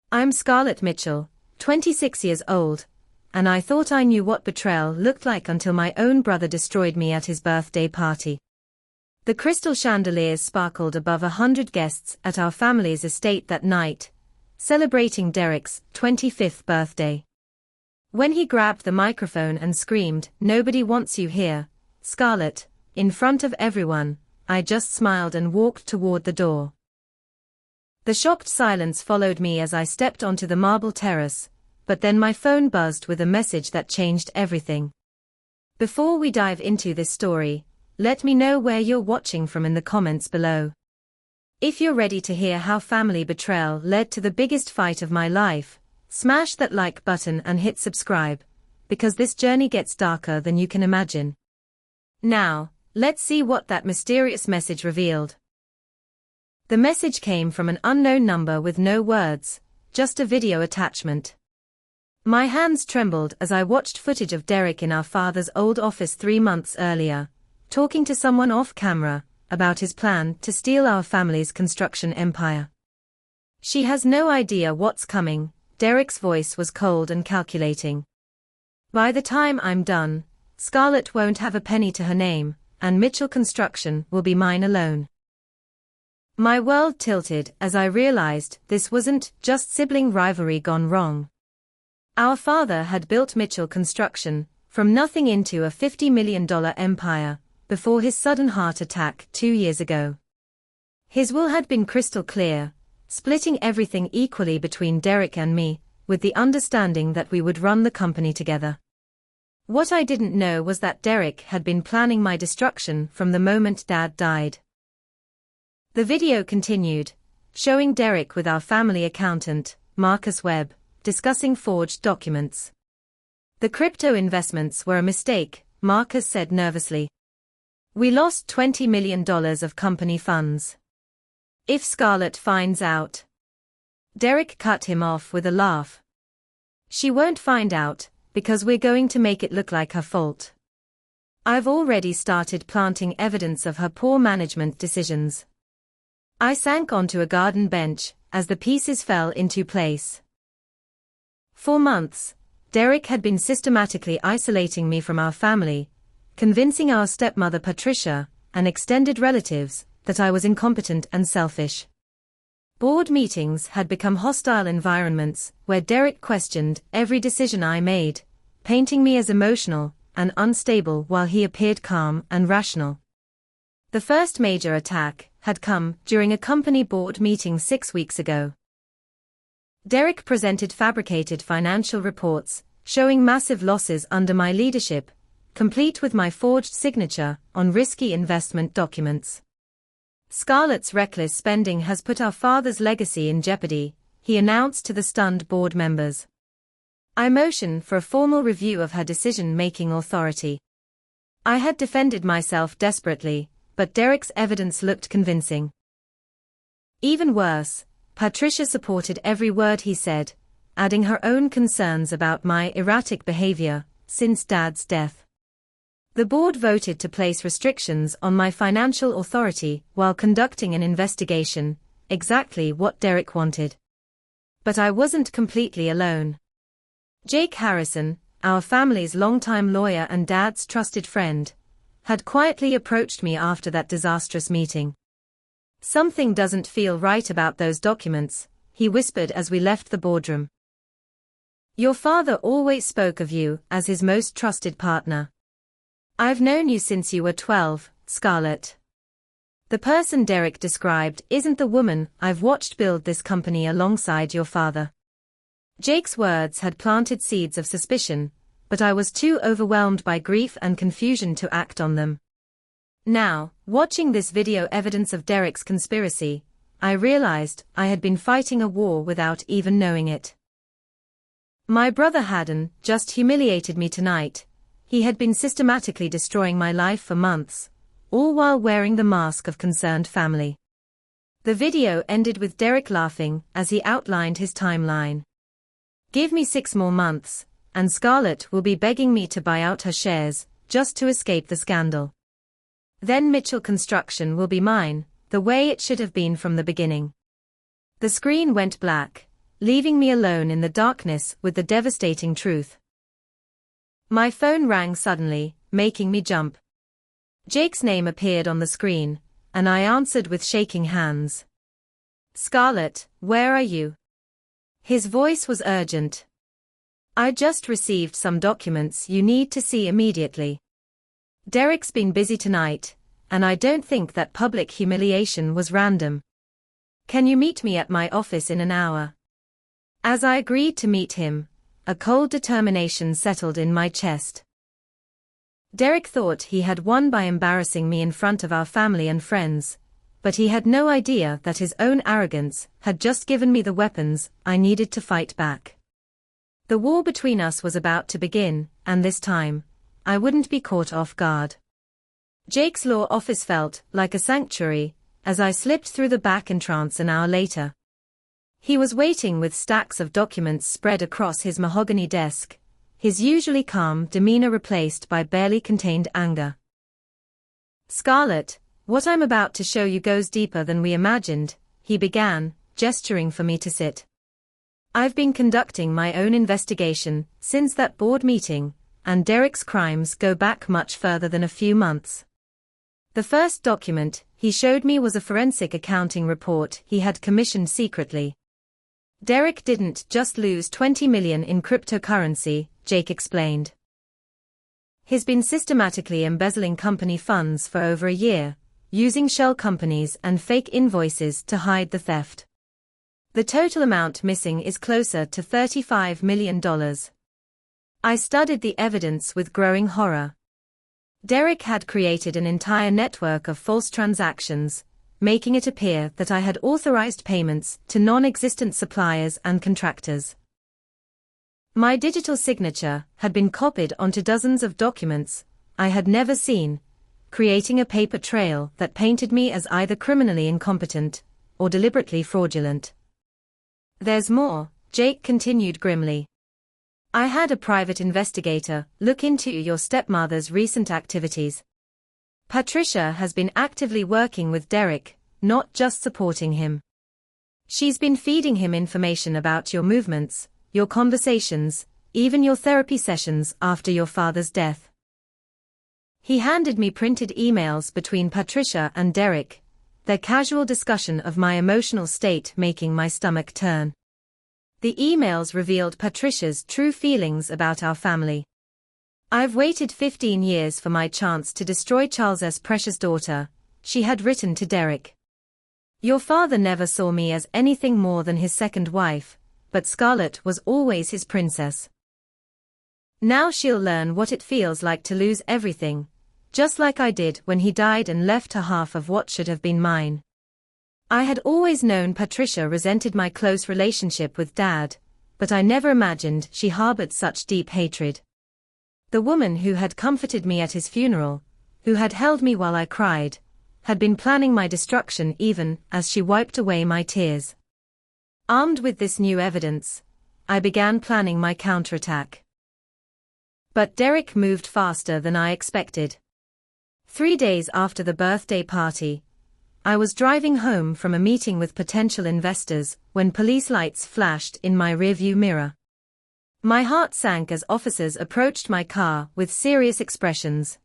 I'm Scarlett Mitchell, 26 years old, and I thought I knew what betrayal looked like until my own brother destroyed me at his birthday party. The crystal chandeliers sparkled above 100 guests at our family's estate that night, celebrating Derek's 25th birthday. When he grabbed the microphone and screamed, "Nobody wants you here, Scarlett," in front of everyone, I just smiled and walked toward the door. The shocked silence followed me as I stepped onto the marble terrace, but then my phone buzzed with a message that changed everything. Before we dive into this story, let me know where you're watching from in the comments below. If you're ready to hear how family betrayal led to the biggest fight of my life, smash that like button and hit subscribe, because this journey gets darker than you can imagine. Now, let's see what that mysterious message revealed. The message came from an unknown number with no words, just a video attachment. My hands trembled as I watched footage of Derek in our father's old office 3 months earlier, talking to someone off camera about his plan to steal our family's construction empire. "She has no idea what's coming," Derek's voice was cold and calculating. "By the time I'm done, Scarlett won't have a penny to her name, and Mitchell Construction will be mine alone." My world tilted as I realized this wasn't just sibling rivalry gone wrong. Our father had built Mitchell Construction from nothing into a $50 million empire before his sudden heart attack 2 years ago. His will had been crystal clear, splitting everything equally between Derek and me, with the understanding that we would run the company together. What I didn't know was that Derek had been planning my destruction from the moment Dad died. The video continued, showing Derek with our family accountant, Marcus Webb, discussing forged documents. "The crypto investments were a mistake," Marcus said nervously. "We lost $20 million of company funds. If Scarlett finds out..." Derek cut him off with a laugh. "She won't find out, because we're going to make it look like her fault. I've already started planting evidence of her poor management decisions." I sank onto a garden bench as the pieces fell into place. For months, Derek had been systematically isolating me from our family, convincing our stepmother Patricia and extended relatives that I was incompetent and selfish. Board meetings had become hostile environments where Derek questioned every decision I made, painting me as emotional and unstable while he appeared calm and rational. The first major attack had come during a company board meeting 6 weeks ago. Derek presented fabricated financial reports showing massive losses under my leadership, complete with my forged signature on risky investment documents. "Scarlett's reckless spending has put our father's legacy in jeopardy," he announced to the stunned board members. I motioned for a formal review of her decision-making authority. I had defended myself desperately, but Derek's evidence looked convincing. Even worse, Patricia supported every word he said, adding her own concerns about my erratic behavior since Dad's death. The board voted to place restrictions on my financial authority while conducting an investigation, exactly what Derek wanted. But I wasn't completely alone. Jake Harrison, our family's longtime lawyer and Dad's trusted friend, had quietly approached me after that disastrous meeting. "Something doesn't feel right about those documents," he whispered as we left the boardroom. "Your father always spoke of you as his most trusted partner. I've known you since you were 12, Scarlett. The person Derek described isn't the woman I've watched build this company alongside your father." Jake's words had planted seeds of suspicion, but I was too overwhelmed by grief and confusion to act on them. Now, watching this video evidence of Derek's conspiracy, I realized I had been fighting a war without even knowing it. My brother hadn't just humiliated me tonight, he had been systematically destroying my life for months, all while wearing the mask of concerned family. The video ended with Derek laughing as he outlined his timeline. "Give me 6 more months, and Scarlett will be begging me to buy out her shares, just to escape the scandal. Then Mitchell Construction will be mine, the way it should have been from the beginning." The screen went black, leaving me alone in the darkness with the devastating truth. My phone rang suddenly, making me jump. Jake's name appeared on the screen, and I answered with shaking hands. "Scarlett, where are you?" His voice was urgent. "I just received some documents you need to see immediately. Derek's been busy tonight, and I don't think that public humiliation was random. Can you meet me at my office in an hour?" As I agreed to meet him, a cold determination settled in my chest. Derek thought he had won by embarrassing me in front of our family and friends, but he had no idea that his own arrogance had just given me the weapons I needed to fight back. The war between us was about to begin, and this time, I wouldn't be caught off guard. Jake's law office felt like a sanctuary as I slipped through the back entrance an hour later. He was waiting with stacks of documents spread across his mahogany desk, his usually calm demeanor replaced by barely contained anger. "Scarlett, what I'm about to show you goes deeper than we imagined," he began, gesturing for me to sit. "I've been conducting my own investigation since that board meeting, and Derek's crimes go back much further than a few months." The first document he showed me was a forensic accounting report he had commissioned secretly. "Derek didn't just lose $20 million in cryptocurrency," Jake explained. "He's been systematically embezzling company funds for over a year, using shell companies and fake invoices to hide the theft. The total amount missing is closer to $35 million. I studied the evidence with growing horror. Derek had created an entire network of false transactions, making it appear that I had authorized payments to non-existent suppliers and contractors. My digital signature had been copied onto dozens of documents I had never seen, creating a paper trail that painted me as either criminally incompetent or deliberately fraudulent. "There's more," Jake continued grimly. "I had a private investigator look into your stepmother's recent activities. Patricia has been actively working with Derek, not just supporting him. She's been feeding him information about your movements, your conversations, even your therapy sessions after your father's death." He handed me printed emails between Patricia and Derek, their casual discussion of my emotional state making my stomach turn. The emails revealed Patricia's true feelings about our family. "I've waited 15 years for my chance to destroy Charles's precious daughter," she had written to Derek. "Your father never saw me as anything more than his second wife, but Scarlett was always his princess. Now she'll learn what it feels like to lose everything, just like I did when he died and left her half of what should have been mine." I had always known Patricia resented my close relationship with Dad, but I never imagined she harbored such deep hatred. The woman who had comforted me at his funeral, who had held me while I cried, had been planning my destruction even as she wiped away my tears. Armed with this new evidence, I began planning my counterattack. But Derek moved faster than I expected. 3 days after the birthday party, I was driving home from a meeting with potential investors when police lights flashed in my rearview mirror. My heart sank as officers approached my car with serious expressions.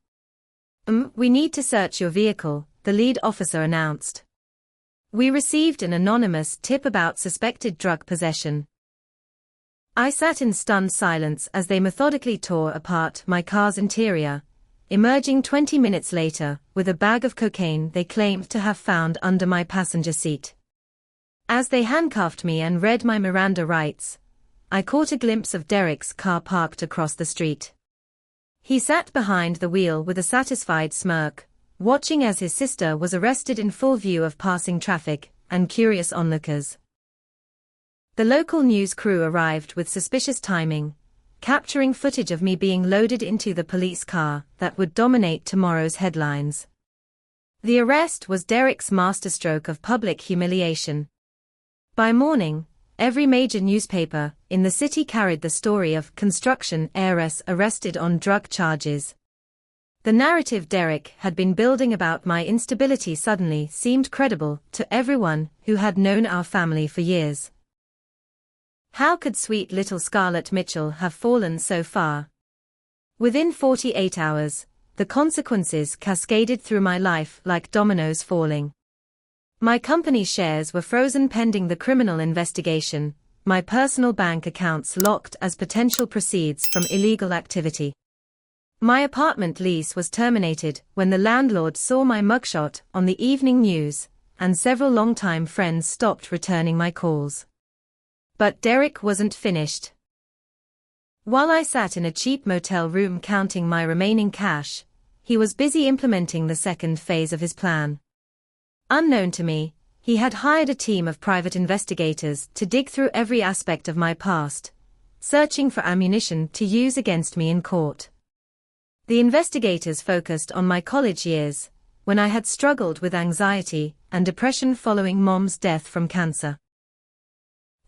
"We need to search your vehicle," the lead officer announced. "We received an anonymous tip about suspected drug possession." I sat in stunned silence as they methodically tore apart my car's interior, emerging 20 minutes later with a bag of cocaine they claimed to have found under my passenger seat. As they handcuffed me and read my Miranda rights, I caught a glimpse of Derek's car parked across the street. He sat behind the wheel with a satisfied smirk, watching as his sister was arrested in full view of passing traffic and curious onlookers. The local news crew arrived with suspicious timing, capturing footage of me being loaded into the police car that would dominate tomorrow's headlines. The arrest was Derek's masterstroke of public humiliation. By morning, every major newspaper in the city carried the story of construction heiress arrested on drug charges. The narrative Derek had been building about my instability suddenly seemed credible to everyone who had known our family for years. How could sweet little Scarlett Mitchell have fallen so far? Within 48 hours, the consequences cascaded through my life like dominoes falling. My company's shares were frozen pending the criminal investigation, my personal bank accounts locked as potential proceeds from illegal activity. My apartment lease was terminated when the landlord saw my mugshot on the evening news, and several longtime friends stopped returning my calls. But Derek wasn't finished. While I sat in a cheap motel room counting my remaining cash, he was busy implementing the second phase of his plan. Unknown to me, he had hired a team of private investigators to dig through every aspect of my past, searching for ammunition to use against me in court. The investigators focused on my college years, when I had struggled with anxiety and depression following Mom's death from cancer.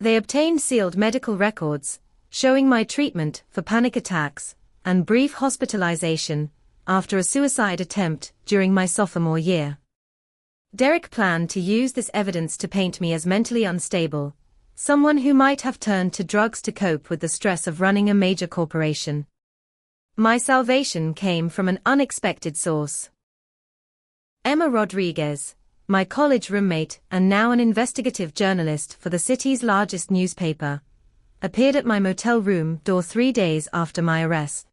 They obtained sealed medical records, showing my treatment for panic attacks and brief hospitalization after a suicide attempt during my sophomore year. Derek planned to use this evidence to paint me as mentally unstable, someone who might have turned to drugs to cope with the stress of running a major corporation. My salvation came from an unexpected source. Emma Rodriguez, my college roommate and now an investigative journalist for the city's largest newspaper, appeared at my motel room door 3 days after my arrest.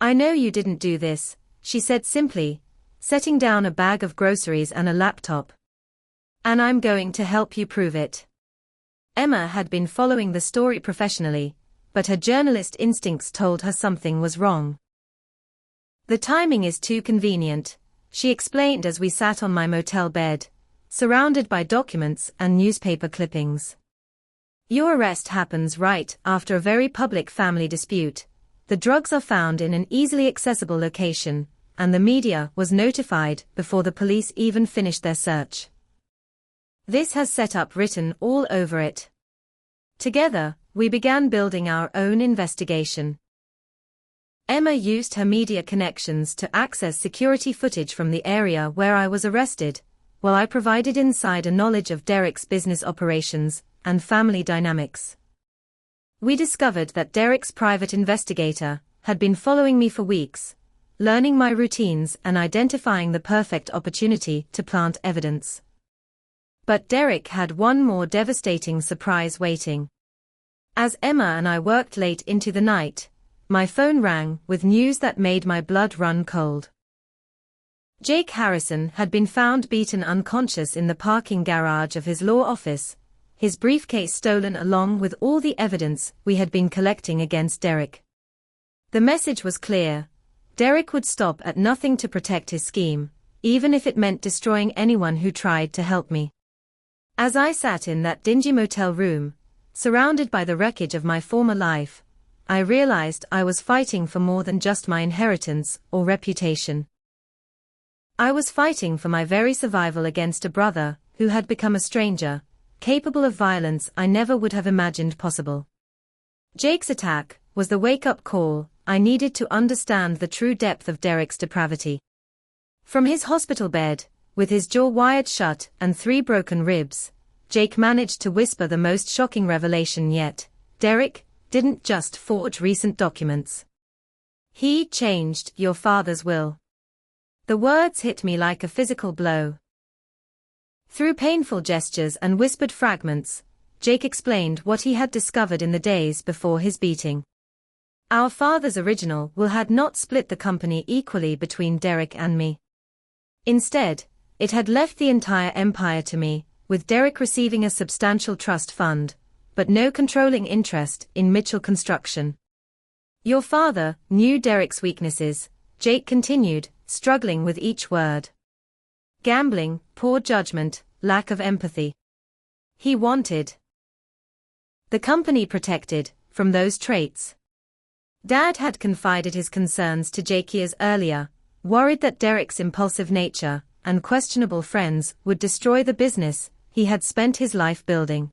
"I know you didn't do this," she said simply, setting down a bag of groceries and a laptop. "And I'm going to help you prove it." Emma had been following the story professionally, but her journalist instincts told her something was wrong. "The timing is too convenient," she explained as we sat on my motel bed, surrounded by documents and newspaper clippings. "Your arrest happens right after a very public family dispute. The drugs are found in an easily accessible location, and the media was notified before the police even finished their search. This has setup written all over it." Together, we began building our own investigation. Emma used her media connections to access security footage from the area where I was arrested, while I provided insider knowledge of Derek's business operations and family dynamics. We discovered that Derek's private investigator had been following me for weeks, learning my routines and identifying the perfect opportunity to plant evidence. But Derek had one more devastating surprise waiting. As Emma and I worked late into the night, my phone rang with news that made my blood run cold. Jake Harrison had been found beaten unconscious in the parking garage of his law office, his briefcase stolen along with all the evidence we had been collecting against Derek. The message was clear: Derek would stop at nothing to protect his scheme, even if it meant destroying anyone who tried to help me. As I sat in that dingy motel room, surrounded by the wreckage of my former life, I realized I was fighting for more than just my inheritance or reputation. I was fighting for my very survival against a brother who had become a stranger, capable of violence I never would have imagined possible. Jake's attack was the wake-up call I needed to understand the true depth of Derek's depravity. From his hospital bed, with his jaw wired shut and 3 broken ribs, Jake managed to whisper the most shocking revelation yet: Derek didn't just forge recent documents. He changed your father's will. The words hit me like a physical blow. Through painful gestures and whispered fragments, Jake explained what he had discovered in the days before his beating. Our father's original will had not split the company equally between Derek and me. Instead, it had left the entire empire to me, with Derek receiving a substantial trust fund, but no controlling interest in Mitchell Construction. Your father knew Derek's weaknesses, Jake continued, struggling with each word. Gambling, poor judgment, lack of empathy. He wanted the company protected from those traits. Dad had confided his concerns to Jake years earlier, worried that Derek's impulsive nature and questionable friends would destroy the business he had spent his life building.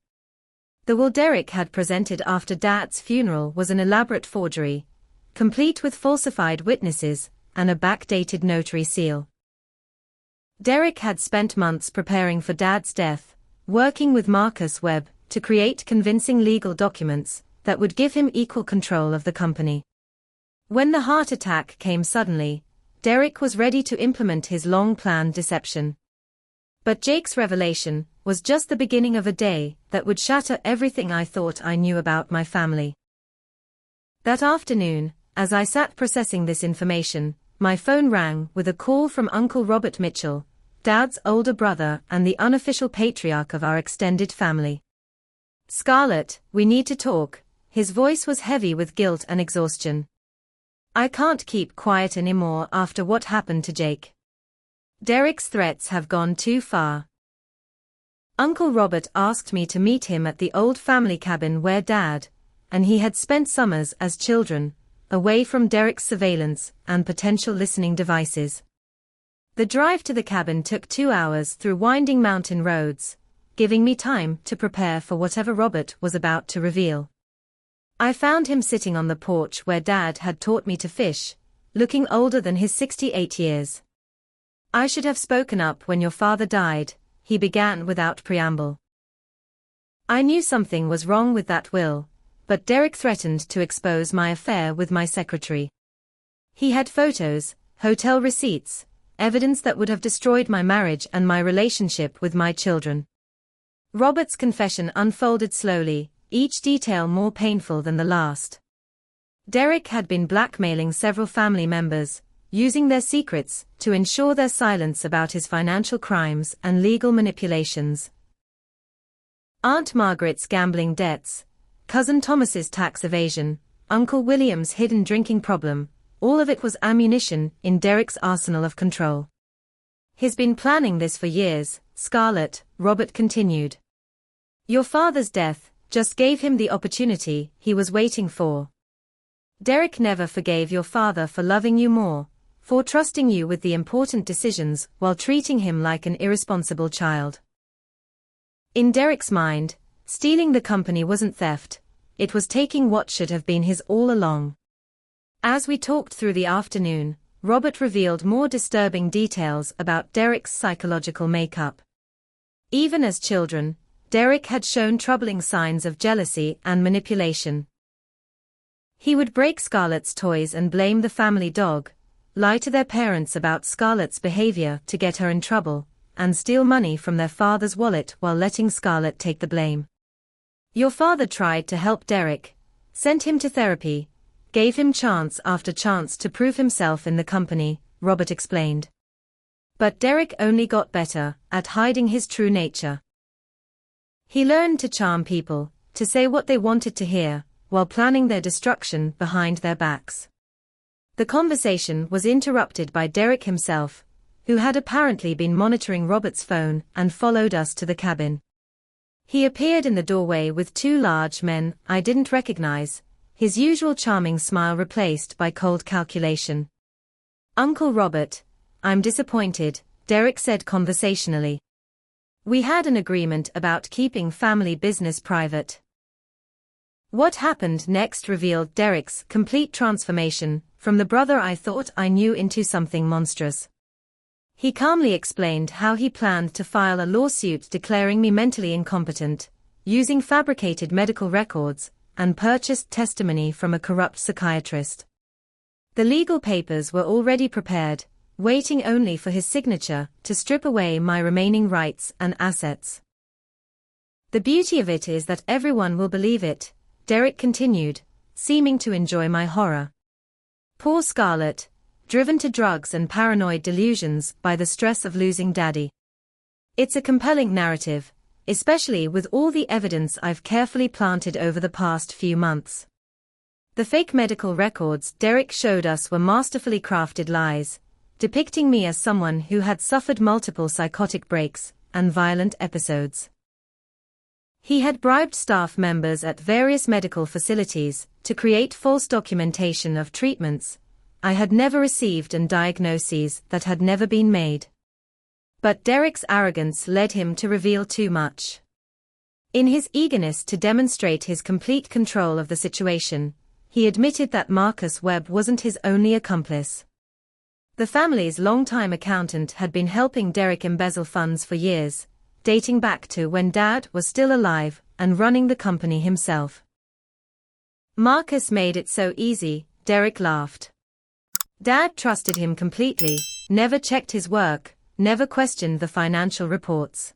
The will Derek had presented after Dad's funeral was an elaborate forgery, complete with falsified witnesses and a backdated notary seal. Derek had spent months preparing for Dad's death, working with Marcus Webb to create convincing legal documents that would give him equal control of the company. When the heart attack came suddenly, Derek was ready to implement his long-planned deception. But Jake's revelation was just the beginning of a day that would shatter everything I thought I knew about my family. That afternoon, as I sat processing this information, my phone rang with a call from Uncle Robert Mitchell, Dad's older brother and the unofficial patriarch of our extended family. "Scarlett, we need to talk." His voice was heavy with guilt and exhaustion. "I can't keep quiet anymore after what happened to Jake. Derek's threats have gone too far." Uncle Robert asked me to meet him at the old family cabin where Dad and he had spent summers as children, away from Derek's surveillance and potential listening devices. The drive to the cabin took 2 hours through winding mountain roads, giving me time to prepare for whatever Robert was about to reveal. I found him sitting on the porch where Dad had taught me to fish, looking older than his 68 years. "I should have spoken up when your father died," he began without preamble. "I knew something was wrong with that will, but Derek threatened to expose my affair with my secretary. He had photos, hotel receipts, evidence that would have destroyed my marriage and my relationship with my children." Robert's confession unfolded slowly, each detail more painful than the last. Derek had been blackmailing several family members, using their secrets to ensure their silence about his financial crimes and legal manipulations. Aunt Margaret's gambling debts, Cousin Thomas's tax evasion, Uncle William's hidden drinking problem, all of it was ammunition in Derek's arsenal of control. "He's been planning this for years, Scarlett," Robert continued. "Your father's death just gave him the opportunity he was waiting for. Derek never forgave your father for loving you more, for trusting you with the important decisions while treating him like an irresponsible child. In Derek's mind, stealing the company wasn't theft, it was taking what should have been his all along." As we talked through the afternoon, Robert revealed more disturbing details about Derek's psychological makeup. Even as children, Derek had shown troubling signs of jealousy and manipulation. He would break Scarlett's toys and blame the family dog, lie to their parents about Scarlett's behavior to get her in trouble, and steal money from their father's wallet while letting Scarlett take the blame. "Your father tried to help Derek, sent him to therapy, gave him chance after chance to prove himself in the company," Robert explained. "But Derek only got better at hiding his true nature. He learned to charm people, to say what they wanted to hear, while planning their destruction behind their backs." The conversation was interrupted by Derek himself, who had apparently been monitoring Robert's phone and followed us to the cabin. He appeared in the doorway with 2 large men I didn't recognize, his usual charming smile replaced by cold calculation. "Uncle Robert, I'm disappointed," Derek said conversationally. "We had an agreement about keeping family business private." What happened next revealed Derek's complete transformation from the brother I thought I knew into something monstrous. He calmly explained how he planned to file a lawsuit declaring me mentally incompetent, using fabricated medical records, and purchased testimony from a corrupt psychiatrist. The legal papers were already prepared, waiting only for his signature to strip away my remaining rights and assets. "The beauty of it is that everyone will believe it," Derek continued, seeming to enjoy my horror. "Poor Scarlett, driven to drugs and paranoid delusions by the stress of losing Daddy. It's a compelling narrative, especially with all the evidence I've carefully planted over the past few months." The fake medical records Derek showed us were masterfully crafted lies, depicting me as someone who had suffered multiple psychotic breaks and violent episodes. He had bribed staff members at various medical facilities to create false documentation of treatments I had never received and diagnoses that had never been made. But Derek's arrogance led him to reveal too much. In his eagerness to demonstrate his complete control of the situation, he admitted that Marcus Webb wasn't his only accomplice. The family's longtime accountant had been helping Derek embezzle funds for years, dating back to when Dad was still alive and running the company himself. Marcus made it so easy, Derek laughed. Dad trusted him completely, never checked his work, never questioned the financial reports.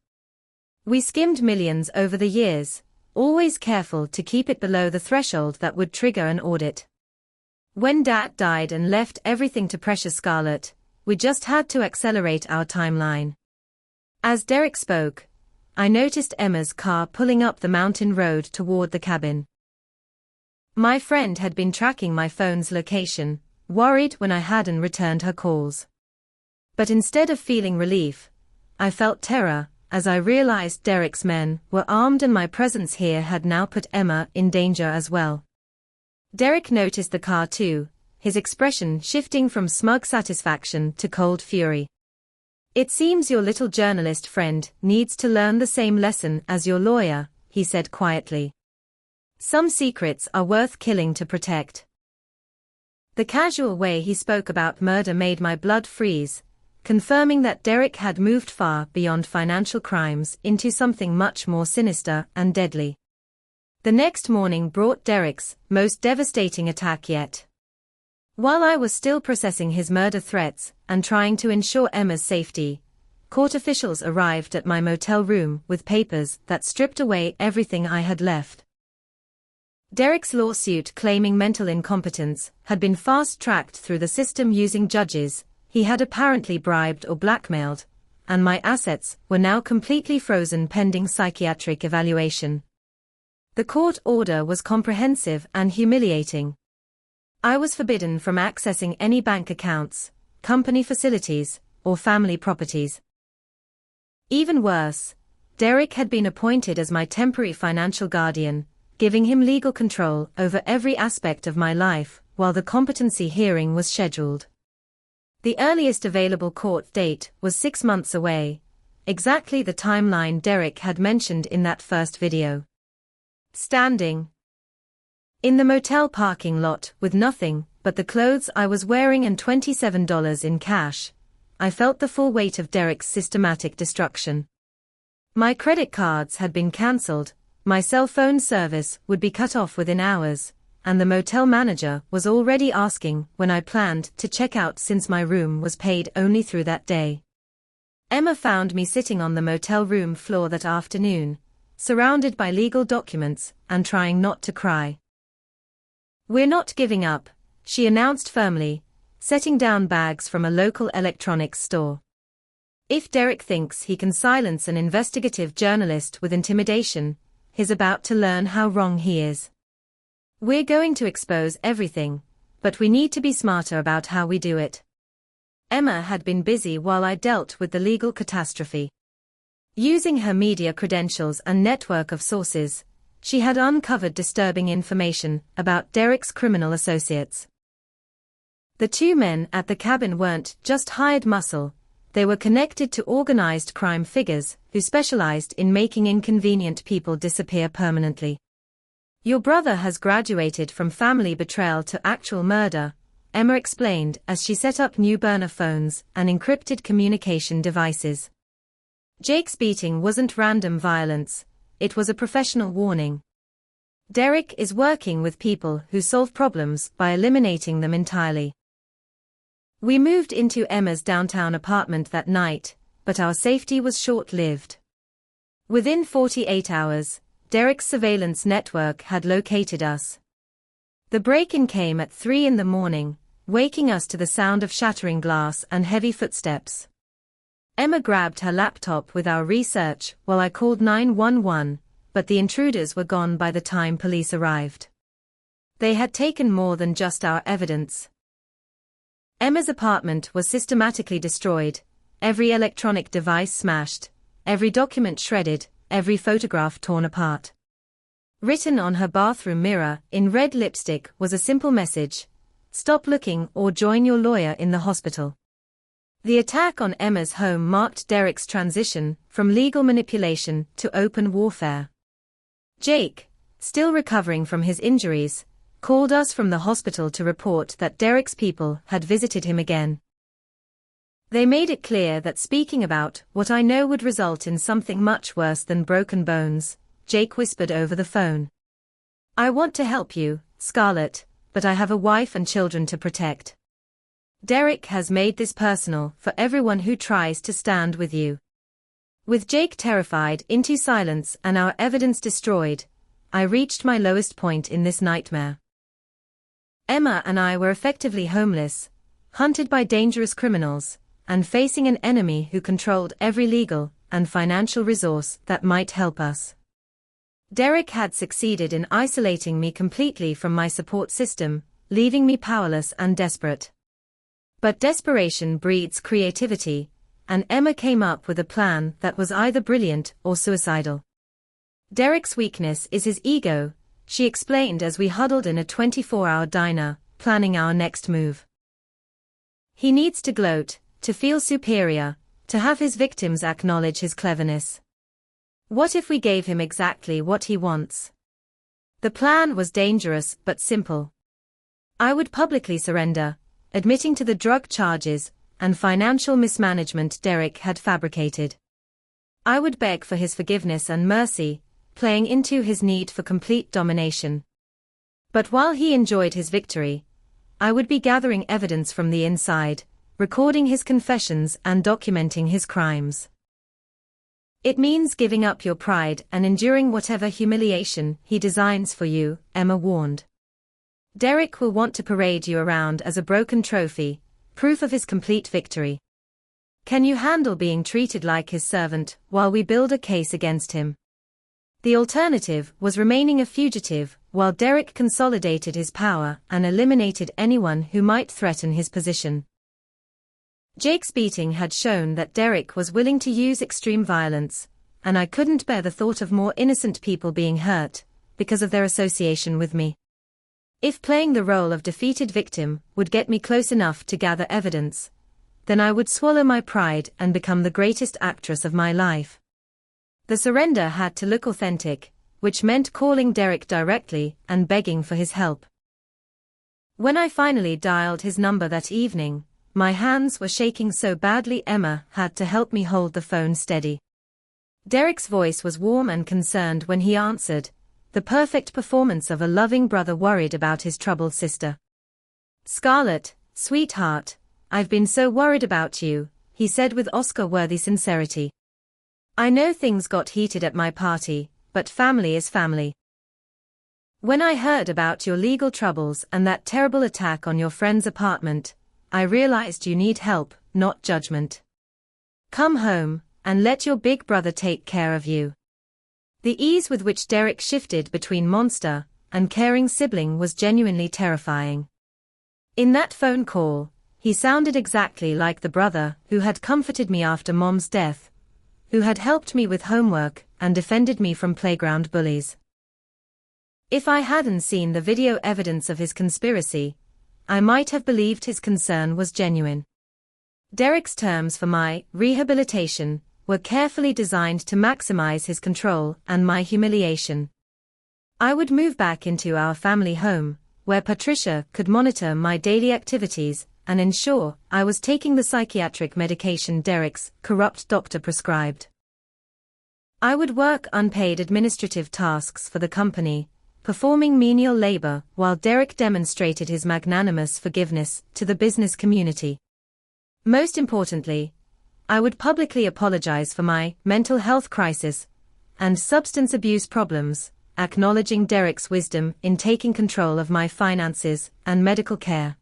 We skimmed millions over the years, always careful to keep it below the threshold that would trigger an audit. When Dad died and left everything to precious Scarlett, we just had to accelerate our timeline. As Derek spoke, I noticed Emma's car pulling up the mountain road toward the cabin. My friend had been tracking my phone's location, worried when I hadn't returned her calls. But instead of feeling relief, I felt terror, as I realized Derek's men were armed and my presence here had now put Emma in danger as well. Derek noticed the car too, his expression shifting from smug satisfaction to cold fury. "It seems your little journalist friend needs to learn the same lesson as your lawyer," he said quietly. "Some secrets are worth killing to protect." The casual way he spoke about murder made my blood freeze, confirming that Derek had moved far beyond financial crimes into something much more sinister and deadly. The next morning brought Derek's most devastating attack yet. While I was still processing his murder threats and trying to ensure Emma's safety, court officials arrived at my motel room with papers that stripped away everything I had left. Derek's lawsuit claiming mental incompetence had been fast-tracked through the system using judges he had apparently bribed or blackmailed, and my assets were now completely frozen pending psychiatric evaluation. The court order was comprehensive and humiliating. I was forbidden from accessing any bank accounts, company facilities, or family properties. Even worse, Derek had been appointed as my temporary financial guardian, giving him legal control over every aspect of my life while the competency hearing was scheduled. The earliest available court date was 6 months away, exactly the timeline Derek had mentioned in that first video. Standing in the motel parking lot with nothing but the clothes I was wearing and $27 in cash, I felt the full weight of Derek's systematic destruction. My credit cards had been cancelled, my cell phone service would be cut off within hours, and the motel manager was already asking when I planned to check out since my room was paid only through that day. Emma found me sitting on the motel room floor that afternoon, surrounded by legal documents and trying not to cry. "We're not giving up," she announced firmly, setting down bags from a local electronics store. "If Derek thinks he can silence an investigative journalist with intimidation, he's about to learn how wrong he is. We're going to expose everything, but we need to be smarter about how we do it." Emma had been busy while I dealt with the legal catastrophe. Using her media credentials and network of sources, she had uncovered disturbing information about Derek's criminal associates. The two men at the cabin weren't just hired muscle, they were connected to organized crime figures who specialized in making inconvenient people disappear permanently. "Your brother has graduated from family betrayal to actual murder," Emma explained as she set up new burner phones and encrypted communication devices. "Jake's beating wasn't random violence, it was a professional warning. Derek is working with people who solve problems by eliminating them entirely." We moved into Emma's downtown apartment that night, but our safety was short-lived. Within 48 hours, Derek's surveillance network had located us. The break-in came at 3 in the morning, waking us to the sound of shattering glass and heavy footsteps. Emma grabbed her laptop with our research while I called 911, but the intruders were gone by the time police arrived. They had taken more than just our evidence. Emma's apartment was systematically destroyed, every electronic device smashed, every document shredded, every photograph torn apart. Written on her bathroom mirror in red lipstick was a simple message: "Stop looking or join your lawyer in the hospital." The attack on Emma's home marked Derek's transition from legal manipulation to open warfare. Jake, still recovering from his injuries, called us from the hospital to report that Derek's people had visited him again. They made it clear that speaking about what I know would result in something much worse than broken bones, Jake whispered over the phone. "I want to help you, Scarlett, but I have a wife and children to protect. Derek has made this personal for everyone who tries to stand with you." With Jake terrified into silence and our evidence destroyed, I reached my lowest point in this nightmare. Emma and I were effectively homeless, hunted by dangerous criminals, and facing an enemy who controlled every legal and financial resource that might help us. Derek had succeeded in isolating me completely from my support system, leaving me powerless and desperate. But desperation breeds creativity, and Emma came up with a plan that was either brilliant or suicidal. "Derek's weakness is his ego," she explained as we huddled in a 24-hour diner, planning our next move. "He needs to gloat, to feel superior, to have his victims acknowledge his cleverness. What if we gave him exactly what he wants?" The plan was dangerous but simple. I would publicly surrender, admitting to the drug charges and financial mismanagement Derek had fabricated. I would beg for his forgiveness and mercy, playing into his need for complete domination. But while he enjoyed his victory, I would be gathering evidence from the inside, recording his confessions and documenting his crimes. "It means giving up your pride and enduring whatever humiliation he designs for you," Emma warned. "Derek will want to parade you around as a broken trophy, proof of his complete victory. Can you handle being treated like his servant while we build a case against him?" The alternative was remaining a fugitive while Derek consolidated his power and eliminated anyone who might threaten his position. Jake's beating had shown that Derek was willing to use extreme violence, and I couldn't bear the thought of more innocent people being hurt because of their association with me. If playing the role of defeated victim would get me close enough to gather evidence, then I would swallow my pride and become the greatest actress of my life. The surrender had to look authentic, which meant calling Derek directly and begging for his help. When I finally dialed his number that evening, my hands were shaking so badly Emma had to help me hold the phone steady. Derek's voice was warm and concerned when he answered, the perfect performance of a loving brother worried about his troubled sister. "Scarlett, sweetheart, I've been so worried about you," he said with Oscar-worthy sincerity. "I know things got heated at my party, but family is family. When I heard about your legal troubles and that terrible attack on your friend's apartment, I realized you need help, not judgment. Come home, and let your big brother take care of you." The ease with which Derek shifted between monster and caring sibling was genuinely terrifying. In that phone call, he sounded exactly like the brother who had comforted me after Mom's death, who had helped me with homework and defended me from playground bullies. If I hadn't seen the video evidence of his conspiracy, I might have believed his concern was genuine. Derek's terms for my rehabilitation were carefully designed to maximize his control and my humiliation. I would move back into our family home, where Patricia could monitor my daily activities and ensure I was taking the psychiatric medication Derek's corrupt doctor prescribed. I would work unpaid administrative tasks for the company, performing menial labor while Derek demonstrated his magnanimous forgiveness to the business community. Most importantly, I would publicly apologize for my mental health crisis and substance abuse problems, acknowledging Derek's wisdom in taking control of my finances and medical care.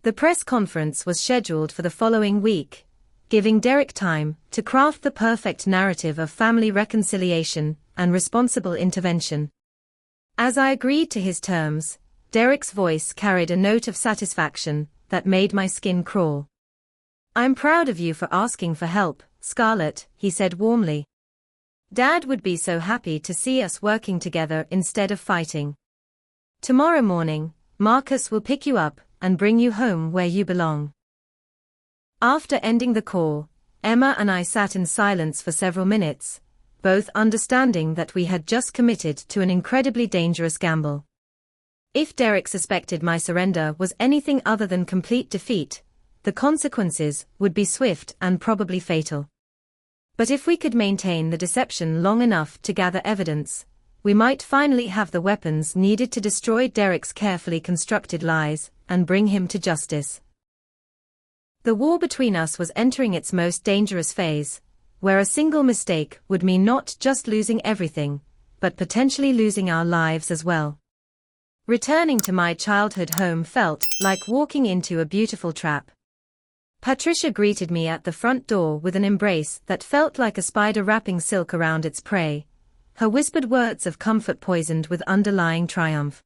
The press conference was scheduled for the following week, giving Derek time to craft the perfect narrative of family reconciliation and responsible intervention. As I agreed to his terms, Derek's voice carried a note of satisfaction that made my skin crawl. "I'm proud of you for asking for help, Scarlett," he said warmly. "Dad would be so happy to see us working together instead of fighting. Tomorrow morning, Marcus will pick you up and bring you home where you belong." After ending the call, Emma and I sat in silence for several minutes, both understanding that we had just committed to an incredibly dangerous gamble. If Derek suspected my surrender was anything other than complete defeat, the consequences would be swift and probably fatal. But if we could maintain the deception long enough to gather evidence, we might finally have the weapons needed to destroy Derek's carefully constructed lies and bring him to justice. The war between us was entering its most dangerous phase, where a single mistake would mean not just losing everything, but potentially losing our lives as well. Returning to my childhood home felt like walking into a beautiful trap. Patricia greeted me at the front door with an embrace that felt like a spider wrapping silk around its prey, her whispered words of comfort poisoned with underlying triumph.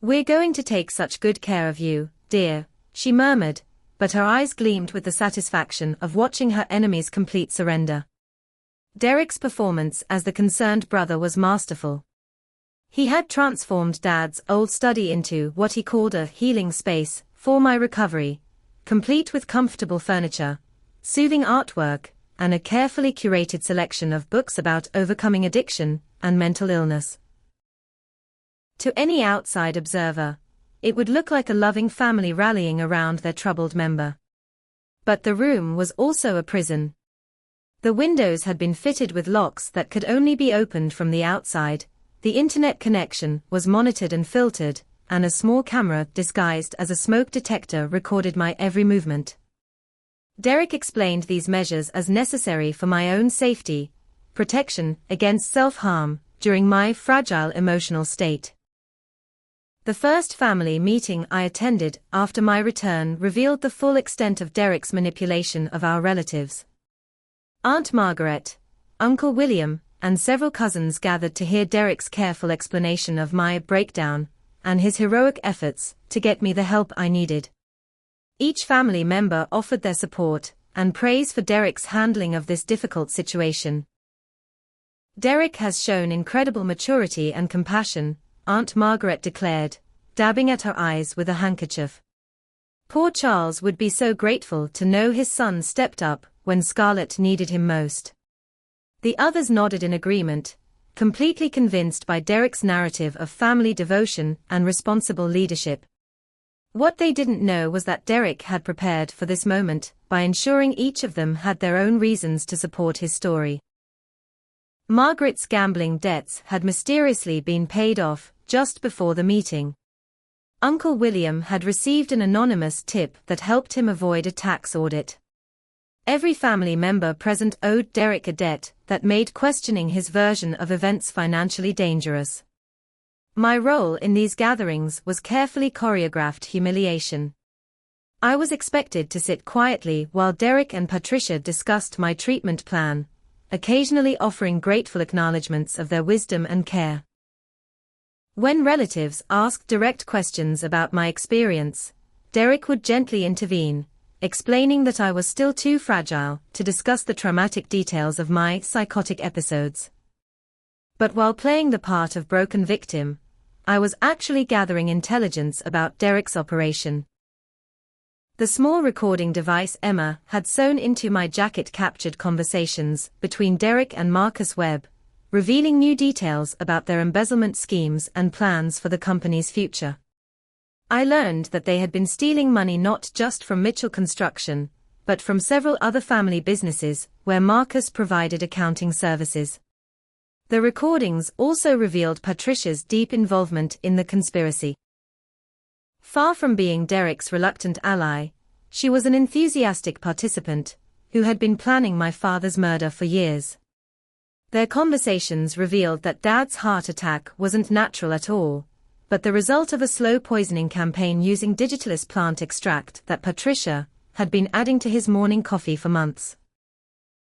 "We're going to take such good care of you, dear," she murmured, but her eyes gleamed with the satisfaction of watching her enemy's complete surrender. Derek's performance as the concerned brother was masterful. He had transformed Dad's old study into what he called a healing space for my recovery, complete with comfortable furniture, soothing artwork, and a carefully curated selection of books about overcoming addiction and mental illness. To any outside observer, it would look like a loving family rallying around their troubled member. But the room was also a prison. The windows had been fitted with locks that could only be opened from the outside, the internet connection was monitored and filtered, and a small camera disguised as a smoke detector recorded my every movement. Derek explained these measures as necessary for my own safety, protection against self-harm during my fragile emotional state. The first family meeting I attended after my return revealed the full extent of Derek's manipulation of our relatives. Aunt Margaret, Uncle William, and several cousins gathered to hear Derek's careful explanation of my breakdown and his heroic efforts to get me the help I needed. Each family member offered their support and praise for Derek's handling of this difficult situation. "Derek has shown incredible maturity and compassion," Aunt Margaret declared, dabbing at her eyes with a handkerchief. "Poor Charles would be so grateful to know his son stepped up when Scarlett needed him most." The others nodded in agreement, completely convinced by Derek's narrative of family devotion and responsible leadership. What they didn't know was that Derek had prepared for this moment by ensuring each of them had their own reasons to support his story. Margaret's gambling debts had mysteriously been paid off just before the meeting. Uncle William had received an anonymous tip that helped him avoid a tax audit. Every family member present owed Derek a debt that made questioning his version of events financially dangerous. My role in these gatherings was carefully choreographed humiliation. I was expected to sit quietly while Derek and Patricia discussed my treatment plan, occasionally offering grateful acknowledgments of their wisdom and care. When relatives asked direct questions about my experience, Derek would gently intervene, explaining that I was still too fragile to discuss the traumatic details of my psychotic episodes. But while playing the part of broken victim, I was actually gathering intelligence about Derek's operation. The small recording device Emma had sewn into my jacket captured conversations between Derek and Marcus Webb, revealing new details about their embezzlement schemes and plans for the company's future. I learned that they had been stealing money not just from Mitchell Construction, but from several other family businesses where Marcus provided accounting services. The recordings also revealed Patricia's deep involvement in the conspiracy. Far from being Derek's reluctant ally, she was an enthusiastic participant who had been planning my father's murder for years. Their conversations revealed that Dad's heart attack wasn't natural at all, but the result of a slow poisoning campaign using digitalis plant extract that Patricia had been adding to his morning coffee for months.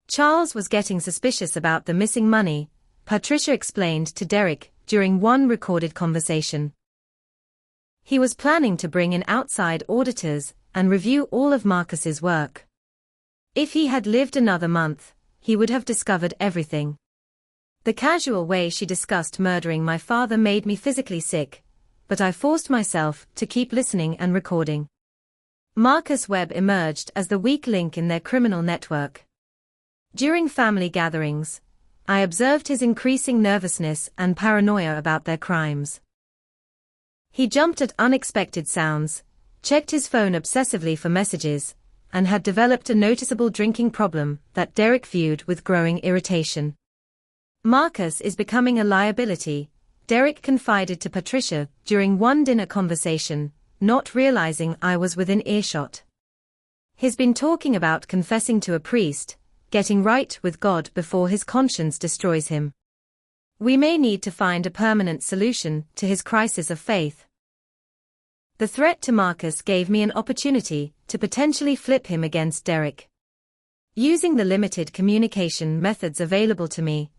Charles was getting suspicious about the missing money, Patricia explained to Derek during one recorded conversation. He was planning to bring in outside auditors and review all of Marcus's work. If he had lived another month, he would have discovered everything. The casual way she discussed murdering my father made me physically sick, but I forced myself to keep listening and recording. Marcus Webb emerged as the weak link in their criminal network. During family gatherings, I observed his increasing nervousness and paranoia about their crimes. He jumped at unexpected sounds, checked his phone obsessively for messages, and had developed a noticeable drinking problem that Derek viewed with growing irritation. "Marcus is becoming a liability," Derek confided to Patricia during one dinner conversation, not realizing I was within earshot. "He's been talking about confessing to a priest, getting right with God before his conscience destroys him. We may need to find a permanent solution to his crisis of faith." The threat to Marcus gave me an opportunity to potentially flip him against Derek. Using the limited communication methods available to me,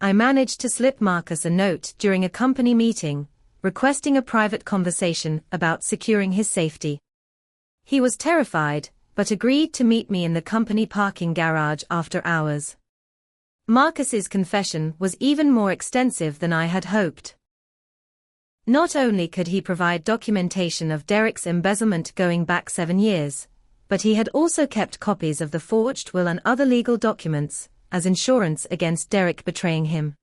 I managed to slip Marcus a note during a company meeting, requesting a private conversation about securing his safety. He was terrified, but agreed to meet me in the company parking garage after hours. Marcus's confession was even more extensive than I had hoped. Not only could he provide documentation of Derek's embezzlement going back 7 years, but he had also kept copies of the forged will and other legal documents as insurance against Derek betraying him.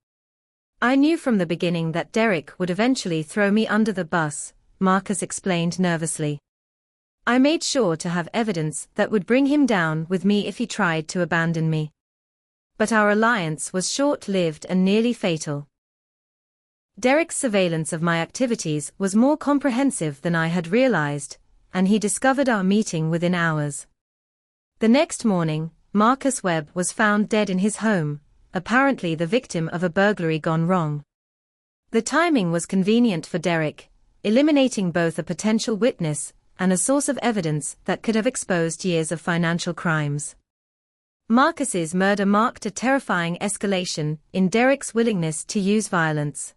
"I knew from the beginning that Derek would eventually throw me under the bus," Marcus explained nervously. "I made sure to have evidence that would bring him down with me if he tried to abandon me. But our alliance was short-lived and nearly fatal. Derek's surveillance of my activities was more comprehensive than I had realized, and he discovered our meeting within hours. The next morning, Marcus Webb was found dead in his home, apparently the victim of a burglary gone wrong. The timing was convenient for Derek, eliminating both a potential witness and a source of evidence that could have exposed years of financial crimes. Marcus's murder marked a terrifying escalation in Derek's willingness to use violence.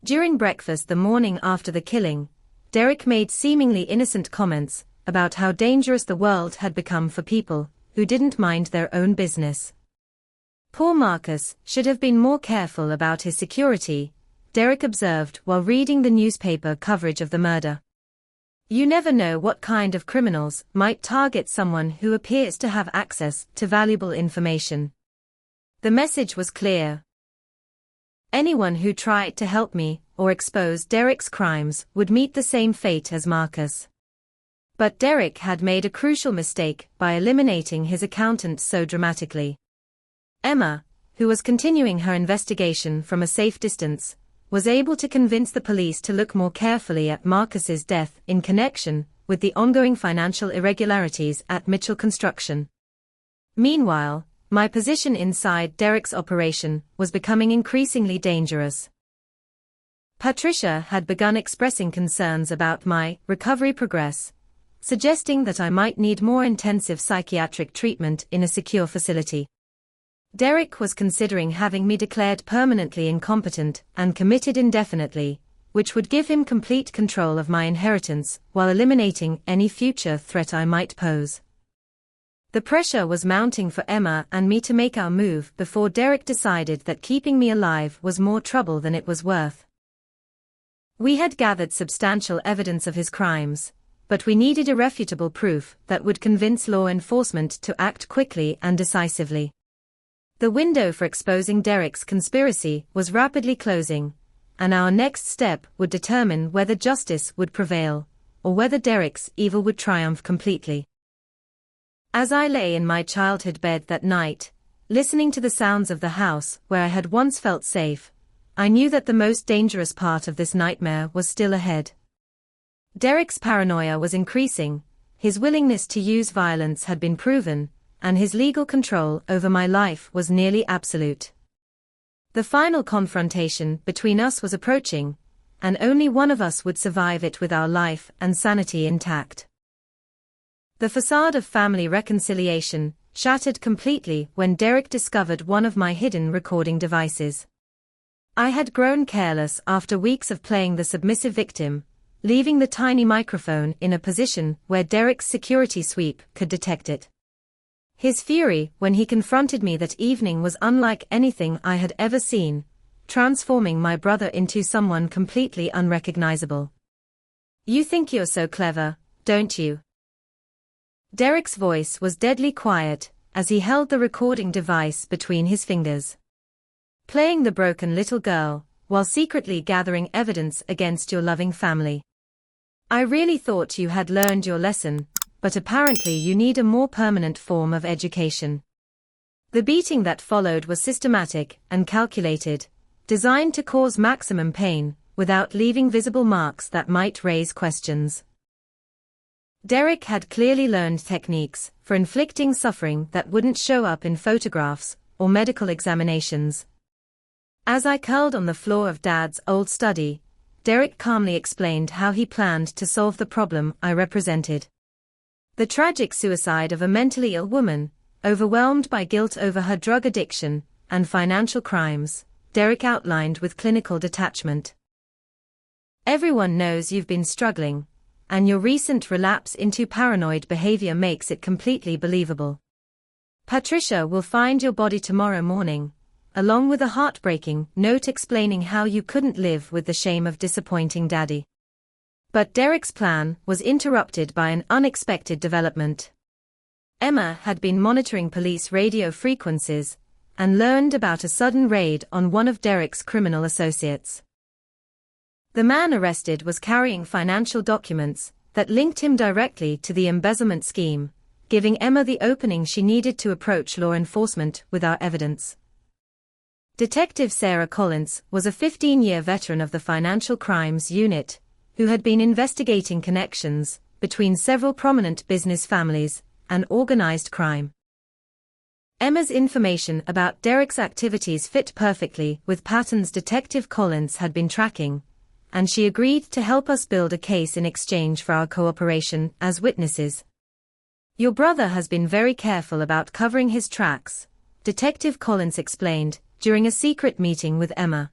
During breakfast the morning after the killing, Derek made seemingly innocent comments about how dangerous the world had become for people who didn't mind their own business. "Poor Marcus should have been more careful about his security," Derek observed while reading the newspaper coverage of the murder. "You never know what kind of criminals might target someone who appears to have access to valuable information." The message was clear. Anyone who tried to help me or expose Derek's crimes would meet the same fate as Marcus. But Derek had made a crucial mistake by eliminating his accountant so dramatically. Emma, who was continuing her investigation from a safe distance, was able to convince the police to look more carefully at Marcus's death in connection with the ongoing financial irregularities at Mitchell Construction. Meanwhile, my position inside Derek's operation was becoming increasingly dangerous. Patricia had begun expressing concerns about my recovery progress, suggesting that I might need more intensive psychiatric treatment in a secure facility. Derek was considering having me declared permanently incompetent and committed indefinitely, which would give him complete control of my inheritance while eliminating any future threat I might pose. The pressure was mounting for Emma and me to make our move before Derek decided that keeping me alive was more trouble than it was worth. We had gathered substantial evidence of his crimes, but we needed irrefutable proof that would convince law enforcement to act quickly and decisively. The window for exposing Derek's conspiracy was rapidly closing, and our next step would determine whether justice would prevail, or whether Derek's evil would triumph completely. As I lay in my childhood bed that night, listening to the sounds of the house where I had once felt safe, I knew that the most dangerous part of this nightmare was still ahead. Derek's paranoia was increasing, his willingness to use violence had been proven, and his legal control over my life was nearly absolute. The final confrontation between us was approaching, and only one of us would survive it with our life and sanity intact. The facade of family reconciliation shattered completely when Derek discovered one of my hidden recording devices. I had grown careless after weeks of playing the submissive victim, leaving the tiny microphone in a position where Derek's security sweep could detect it. His fury when he confronted me that evening was unlike anything I had ever seen, transforming my brother into someone completely unrecognizable. "You think you're so clever, don't you?" Derek's voice was deadly quiet as he held the recording device between his fingers. "Playing the broken little girl, while secretly gathering evidence against your loving family. I really thought you had learned your lesson, but apparently you need a more permanent form of education. The beating that followed was systematic and calculated, designed to cause maximum pain, without leaving visible marks that might raise questions. Derek had clearly learned techniques for inflicting suffering that wouldn't show up in photographs or medical examinations. As I curled on the floor of Dad's old study, Derek calmly explained how he planned to solve the problem I represented. The tragic suicide of a mentally ill woman, overwhelmed by guilt over her drug addiction and financial crimes, Derek outlined with clinical detachment. Everyone knows you've been struggling, and your recent relapse into paranoid behavior makes it completely believable. Patricia will find your body tomorrow morning, along with a heartbreaking note explaining how you couldn't live with the shame of disappointing Daddy. But Derek's plan was interrupted by an unexpected development. Emma had been monitoring police radio frequencies and learned about a sudden raid on one of Derek's criminal associates. The man arrested was carrying financial documents that linked him directly to the embezzlement scheme, giving Emma the opening she needed to approach law enforcement with our evidence. Detective Sarah Collins was a 15-year veteran of the Financial Crimes Unit, who had been investigating connections between several prominent business families and organized crime. Emma's information about Derek's activities fit perfectly with patterns Detective Collins had been tracking, and she agreed to help us build a case in exchange for our cooperation as witnesses. Your brother has been very careful about covering his tracks, Detective Collins explained, during a secret meeting with Emma.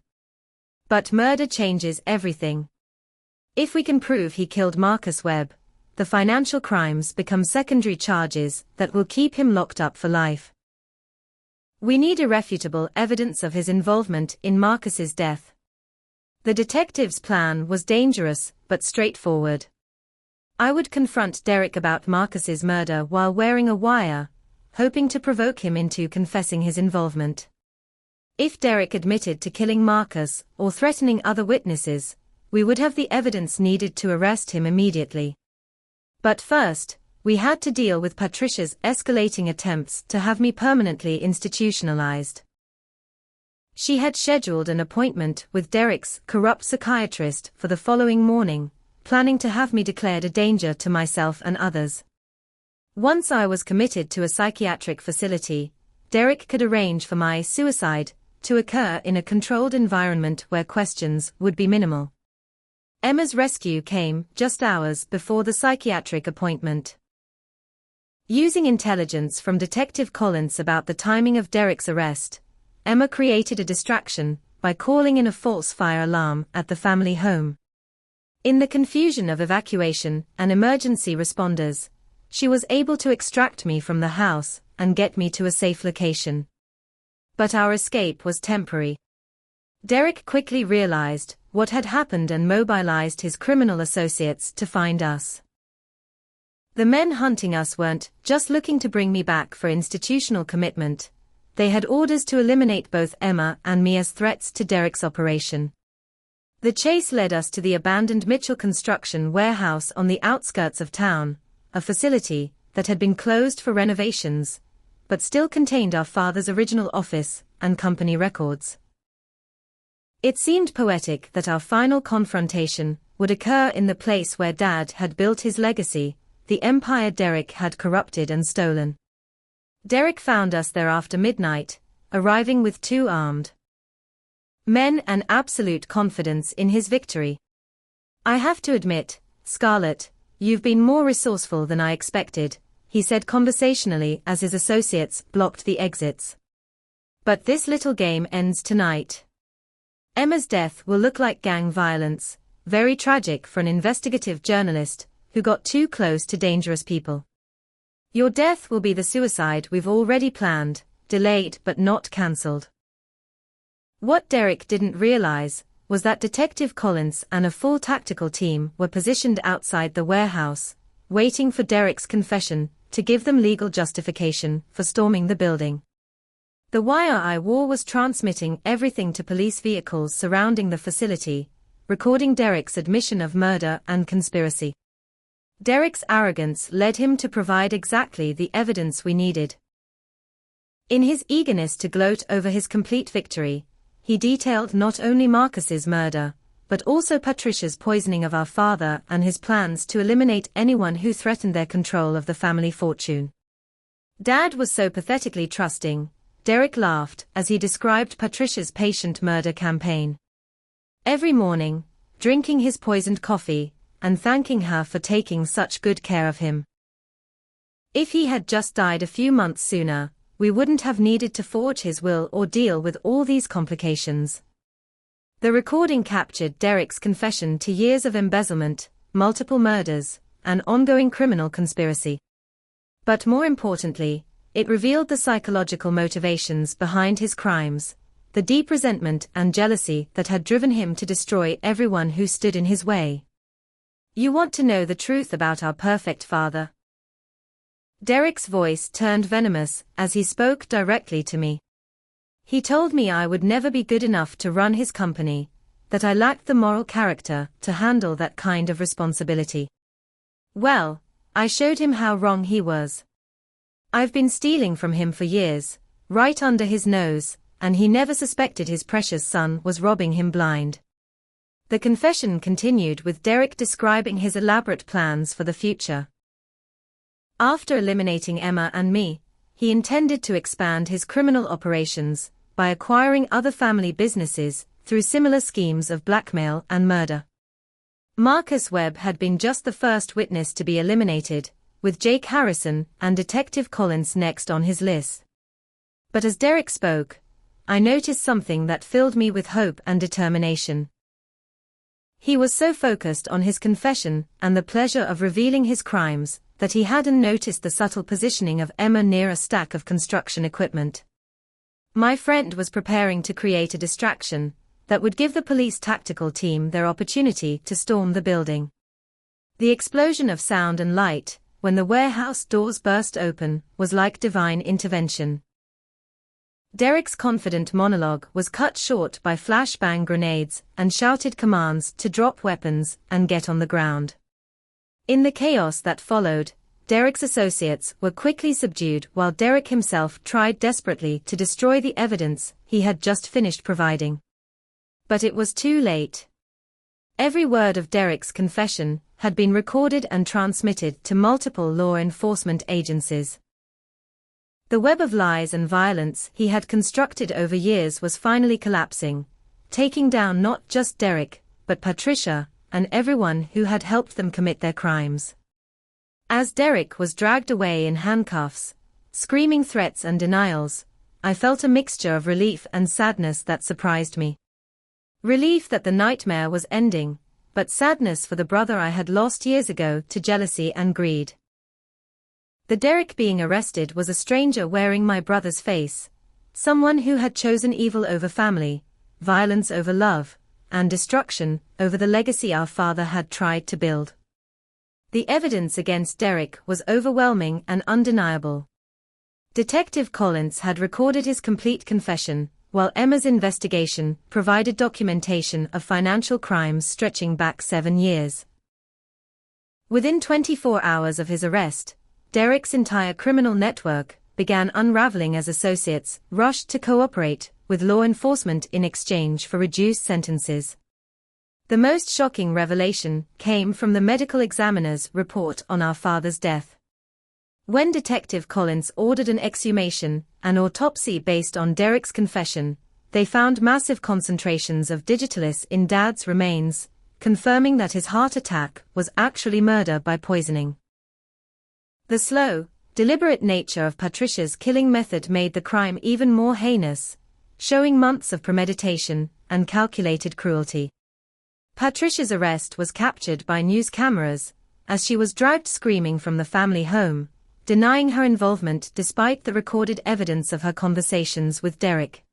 But murder changes everything. If we can prove he killed Marcus Webb, the financial crimes become secondary charges that will keep him locked up for life. We need irrefutable evidence of his involvement in Marcus's death. The detective's plan was dangerous but straightforward. I would confront Derek about Marcus's murder while wearing a wire, hoping to provoke him into confessing his involvement. If Derek admitted to killing Marcus or threatening other witnesses, we would have the evidence needed to arrest him immediately. But first, we had to deal with Patricia's escalating attempts to have me permanently institutionalized. She had scheduled an appointment with Derek's corrupt psychiatrist for the following morning, planning to have me declared a danger to myself and others. Once I was committed to a psychiatric facility, Derek could arrange for my suicide to occur in a controlled environment where questions would be minimal. Emma's rescue came just hours before the psychiatric appointment. Using intelligence from Detective Collins about the timing of Derek's arrest, Emma created a distraction by calling in a false fire alarm at the family home. In the confusion of evacuation and emergency responders, she was able to extract me from the house and get me to a safe location. But our escape was temporary. Derek quickly realized what had happened and mobilized his criminal associates to find us. The men hunting us weren't just looking to bring me back for institutional commitment. They had orders to eliminate both Emma and me as threats to Derek's operation. The chase led us to the abandoned Mitchell construction warehouse on the outskirts of town, a facility that had been closed for renovations, but still contained our father's original office and company records. It seemed poetic that our final confrontation would occur in the place where Dad had built his legacy, the empire Derek had corrupted and stolen. Derek found us there after midnight, arriving with 2 armed men and absolute confidence in his victory. I have to admit, Scarlett, you've been more resourceful than I expected, he said conversationally as his associates blocked the exits. But this little game ends tonight. Emma's death will look like gang violence, very tragic for an investigative journalist who got too close to dangerous people. Your death will be the suicide we've already planned, delayed but not cancelled. What Derek didn't realize was that Detective Collins and a full tactical team were positioned outside the warehouse, waiting for Derek's confession to give them legal justification for storming the building. The wire I wore was transmitting everything to police vehicles surrounding the facility, recording Derek's admission of murder and conspiracy. Derek's arrogance led him to provide exactly the evidence we needed. In his eagerness to gloat over his complete victory, he detailed not only Marcus's murder, but also Patricia's poisoning of our father and his plans to eliminate anyone who threatened their control of the family fortune. Dad was so pathetically trusting, Derek laughed as he described Patricia's patient murder campaign. Every morning, drinking his poisoned coffee, and thanking her for taking such good care of him. If he had just died a few months sooner, we wouldn't have needed to forge his will or deal with all these complications. The recording captured Derek's confession to years of embezzlement, multiple murders, and ongoing criminal conspiracy. But more importantly, it revealed the psychological motivations behind his crimes, the deep resentment and jealousy that had driven him to destroy everyone who stood in his way. You want to know the truth about our perfect father? Derek's voice turned venomous as he spoke directly to me. He told me I would never be good enough to run his company, that I lacked the moral character to handle that kind of responsibility. Well, I showed him how wrong he was. I've been stealing from him for years, right under his nose, and he never suspected his precious son was robbing him blind. The confession continued with Derek describing his elaborate plans for the future. After eliminating Emma and me, he intended to expand his criminal operations by acquiring other family businesses through similar schemes of blackmail and murder. Marcus Webb had been just the first witness to be eliminated, with Jake Harrison and Detective Collins next on his list. But as Derek spoke, I noticed something that filled me with hope and determination. He was so focused on his confession and the pleasure of revealing his crimes that he hadn't noticed the subtle positioning of Emma near a stack of construction equipment. My friend was preparing to create a distraction that would give the police tactical team their opportunity to storm the building. The explosion of sound and light, when the warehouse doors burst open, was like divine intervention. Derek's confident monologue was cut short by flashbang grenades and shouted commands to drop weapons and get on the ground. In the chaos that followed, Derek's associates were quickly subdued while Derek himself tried desperately to destroy the evidence he had just finished providing. But it was too late. Every word of Derek's confession had been recorded and transmitted to multiple law enforcement agencies. The web of lies and violence he had constructed over years was finally collapsing, taking down not just Derek, but Patricia, and everyone who had helped them commit their crimes. As Derek was dragged away in handcuffs, screaming threats and denials, I felt a mixture of relief and sadness that surprised me. Relief that the nightmare was ending, but sadness for the brother I had lost years ago to jealousy and greed. The Derek being arrested was a stranger wearing my brother's face, someone who had chosen evil over family, violence over love, and destruction over the legacy our father had tried to build. The evidence against Derek was overwhelming and undeniable. Detective Collins had recorded his complete confession, while Emma's investigation provided documentation of financial crimes stretching back 7 years. Within 24 hours of his arrest, Derek's entire criminal network began unraveling as associates rushed to cooperate with law enforcement in exchange for reduced sentences. The most shocking revelation came from the medical examiner's report on our father's death. When Detective Collins ordered an exhumation, an autopsy based on Derek's confession, they found massive concentrations of digitalis in Dad's remains, confirming that his heart attack was actually murder by poisoning. The slow, deliberate nature of Patricia's killing method made the crime even more heinous, showing months of premeditation and calculated cruelty. Patricia's arrest was captured by news cameras, as she was dragged screaming from the family home, denying her involvement despite the recorded evidence of her conversations with Derek.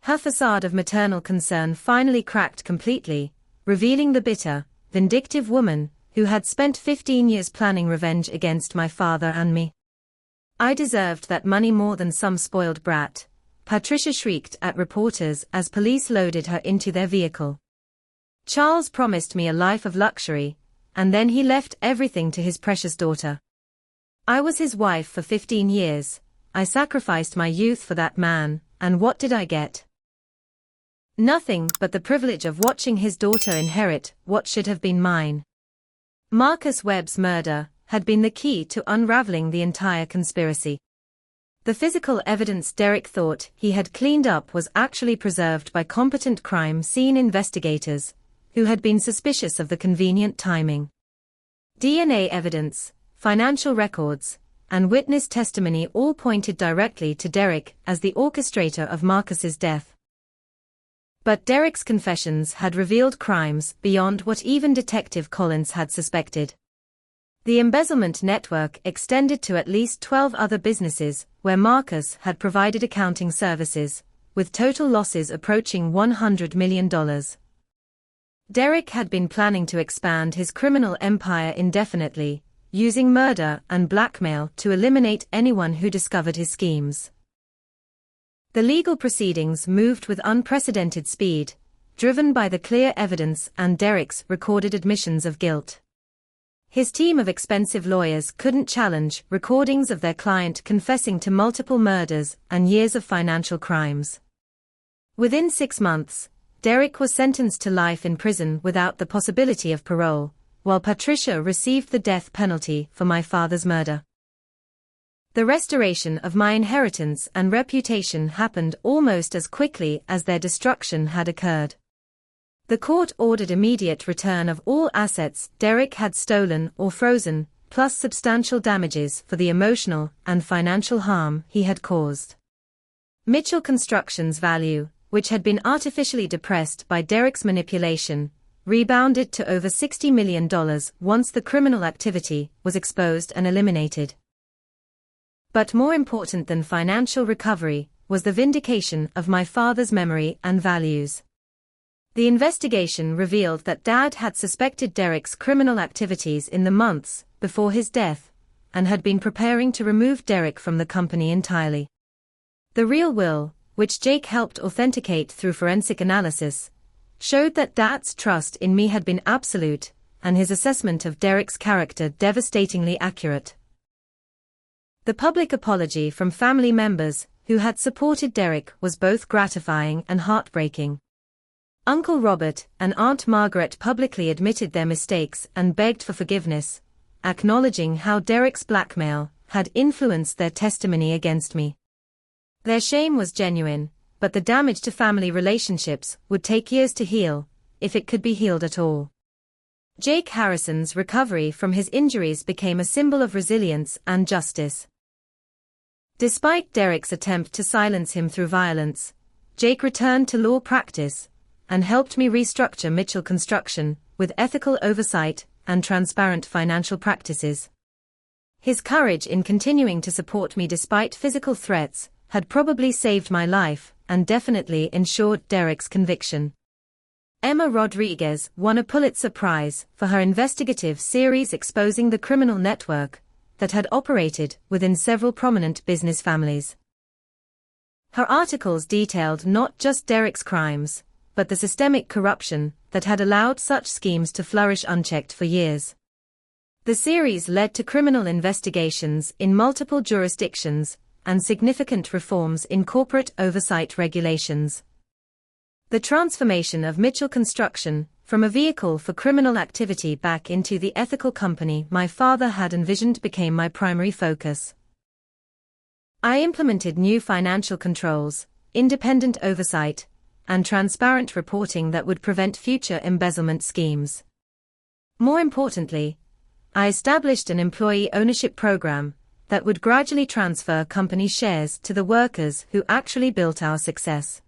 Her facade of maternal concern finally cracked completely, revealing the bitter, vindictive woman who had spent 15 years planning revenge against my father and me. I deserved that money more than some spoiled brat, Patricia shrieked at reporters as police loaded her into their vehicle. Charles promised me a life of luxury, and then he left everything to his precious daughter. I was his wife for 15 years, I sacrificed my youth for that man, and what did I get? Nothing but the privilege of watching his daughter inherit what should have been mine. Marcus Webb's murder had been the key to unraveling the entire conspiracy. The physical evidence Derek thought he had cleaned up was actually preserved by competent crime scene investigators, who had been suspicious of the convenient timing. DNA evidence, financial records, and witness testimony all pointed directly to Derek as the orchestrator of Marcus's death. But Derek's confessions had revealed crimes beyond what even Detective Collins had suspected. The embezzlement network extended to at least 12 other businesses where Marcus had provided accounting services, with total losses approaching $100 million. Derek had been planning to expand his criminal empire indefinitely, using murder and blackmail to eliminate anyone who discovered his schemes. The legal proceedings moved with unprecedented speed, driven by the clear evidence and Derek's recorded admissions of guilt. His team of expensive lawyers couldn't challenge recordings of their client confessing to multiple murders and years of financial crimes. Within 6 months, Derek was sentenced to life in prison without the possibility of parole, while Patricia received the death penalty for my father's murder. The restoration of my inheritance and reputation happened almost as quickly as their destruction had occurred. The court ordered immediate return of all assets Derek had stolen or frozen, plus substantial damages for the emotional and financial harm he had caused. Mitchell Construction's value, which had been artificially depressed by Derek's manipulation, rebounded to over $60 million once the criminal activity was exposed and eliminated. But more important than financial recovery was the vindication of my father's memory and values. The investigation revealed that Dad had suspected Derek's criminal activities in the months before his death, and had been preparing to remove Derek from the company entirely. The real will, which Jake helped authenticate through forensic analysis, showed that Dad's trust in me had been absolute, and his assessment of Derek's character devastatingly accurate. The public apology from family members who had supported Derek was both gratifying and heartbreaking. Uncle Robert and Aunt Margaret publicly admitted their mistakes and begged for forgiveness, acknowledging how Derek's blackmail had influenced their testimony against me. Their shame was genuine, but the damage to family relationships would take years to heal, if it could be healed at all. Jake Harrison's recovery from his injuries became a symbol of resilience and justice. Despite Derek's attempt to silence him through violence, Jake returned to law practice and helped me restructure Mitchell Construction with ethical oversight and transparent financial practices. His courage in continuing to support me despite physical threats had probably saved my life and definitely ensured Derek's conviction. Emma Rodriguez won a Pulitzer Prize for her investigative series exposing the criminal network that had operated within several prominent business families. Her articles detailed not just Derek's crimes, but the systemic corruption that had allowed such schemes to flourish unchecked for years. The series led to criminal investigations in multiple jurisdictions and significant reforms in corporate oversight regulations. The transformation of Mitchell Construction from a vehicle for criminal activity back into the ethical company my father had envisioned became my primary focus. I implemented new financial controls, independent oversight, and transparent reporting that would prevent future embezzlement schemes. More importantly, I established an employee ownership program that would gradually transfer company shares to the workers who actually built our success.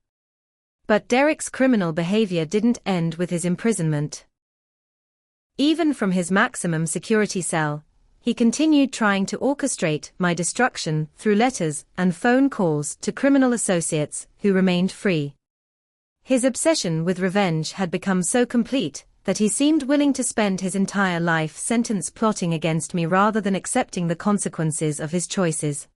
But Derek's criminal behavior didn't end with his imprisonment. Even from his maximum security cell, he continued trying to orchestrate my destruction through letters and phone calls to criminal associates who remained free. His obsession with revenge had become so complete that he seemed willing to spend his entire life sentence plotting against me rather than accepting the consequences of his choices.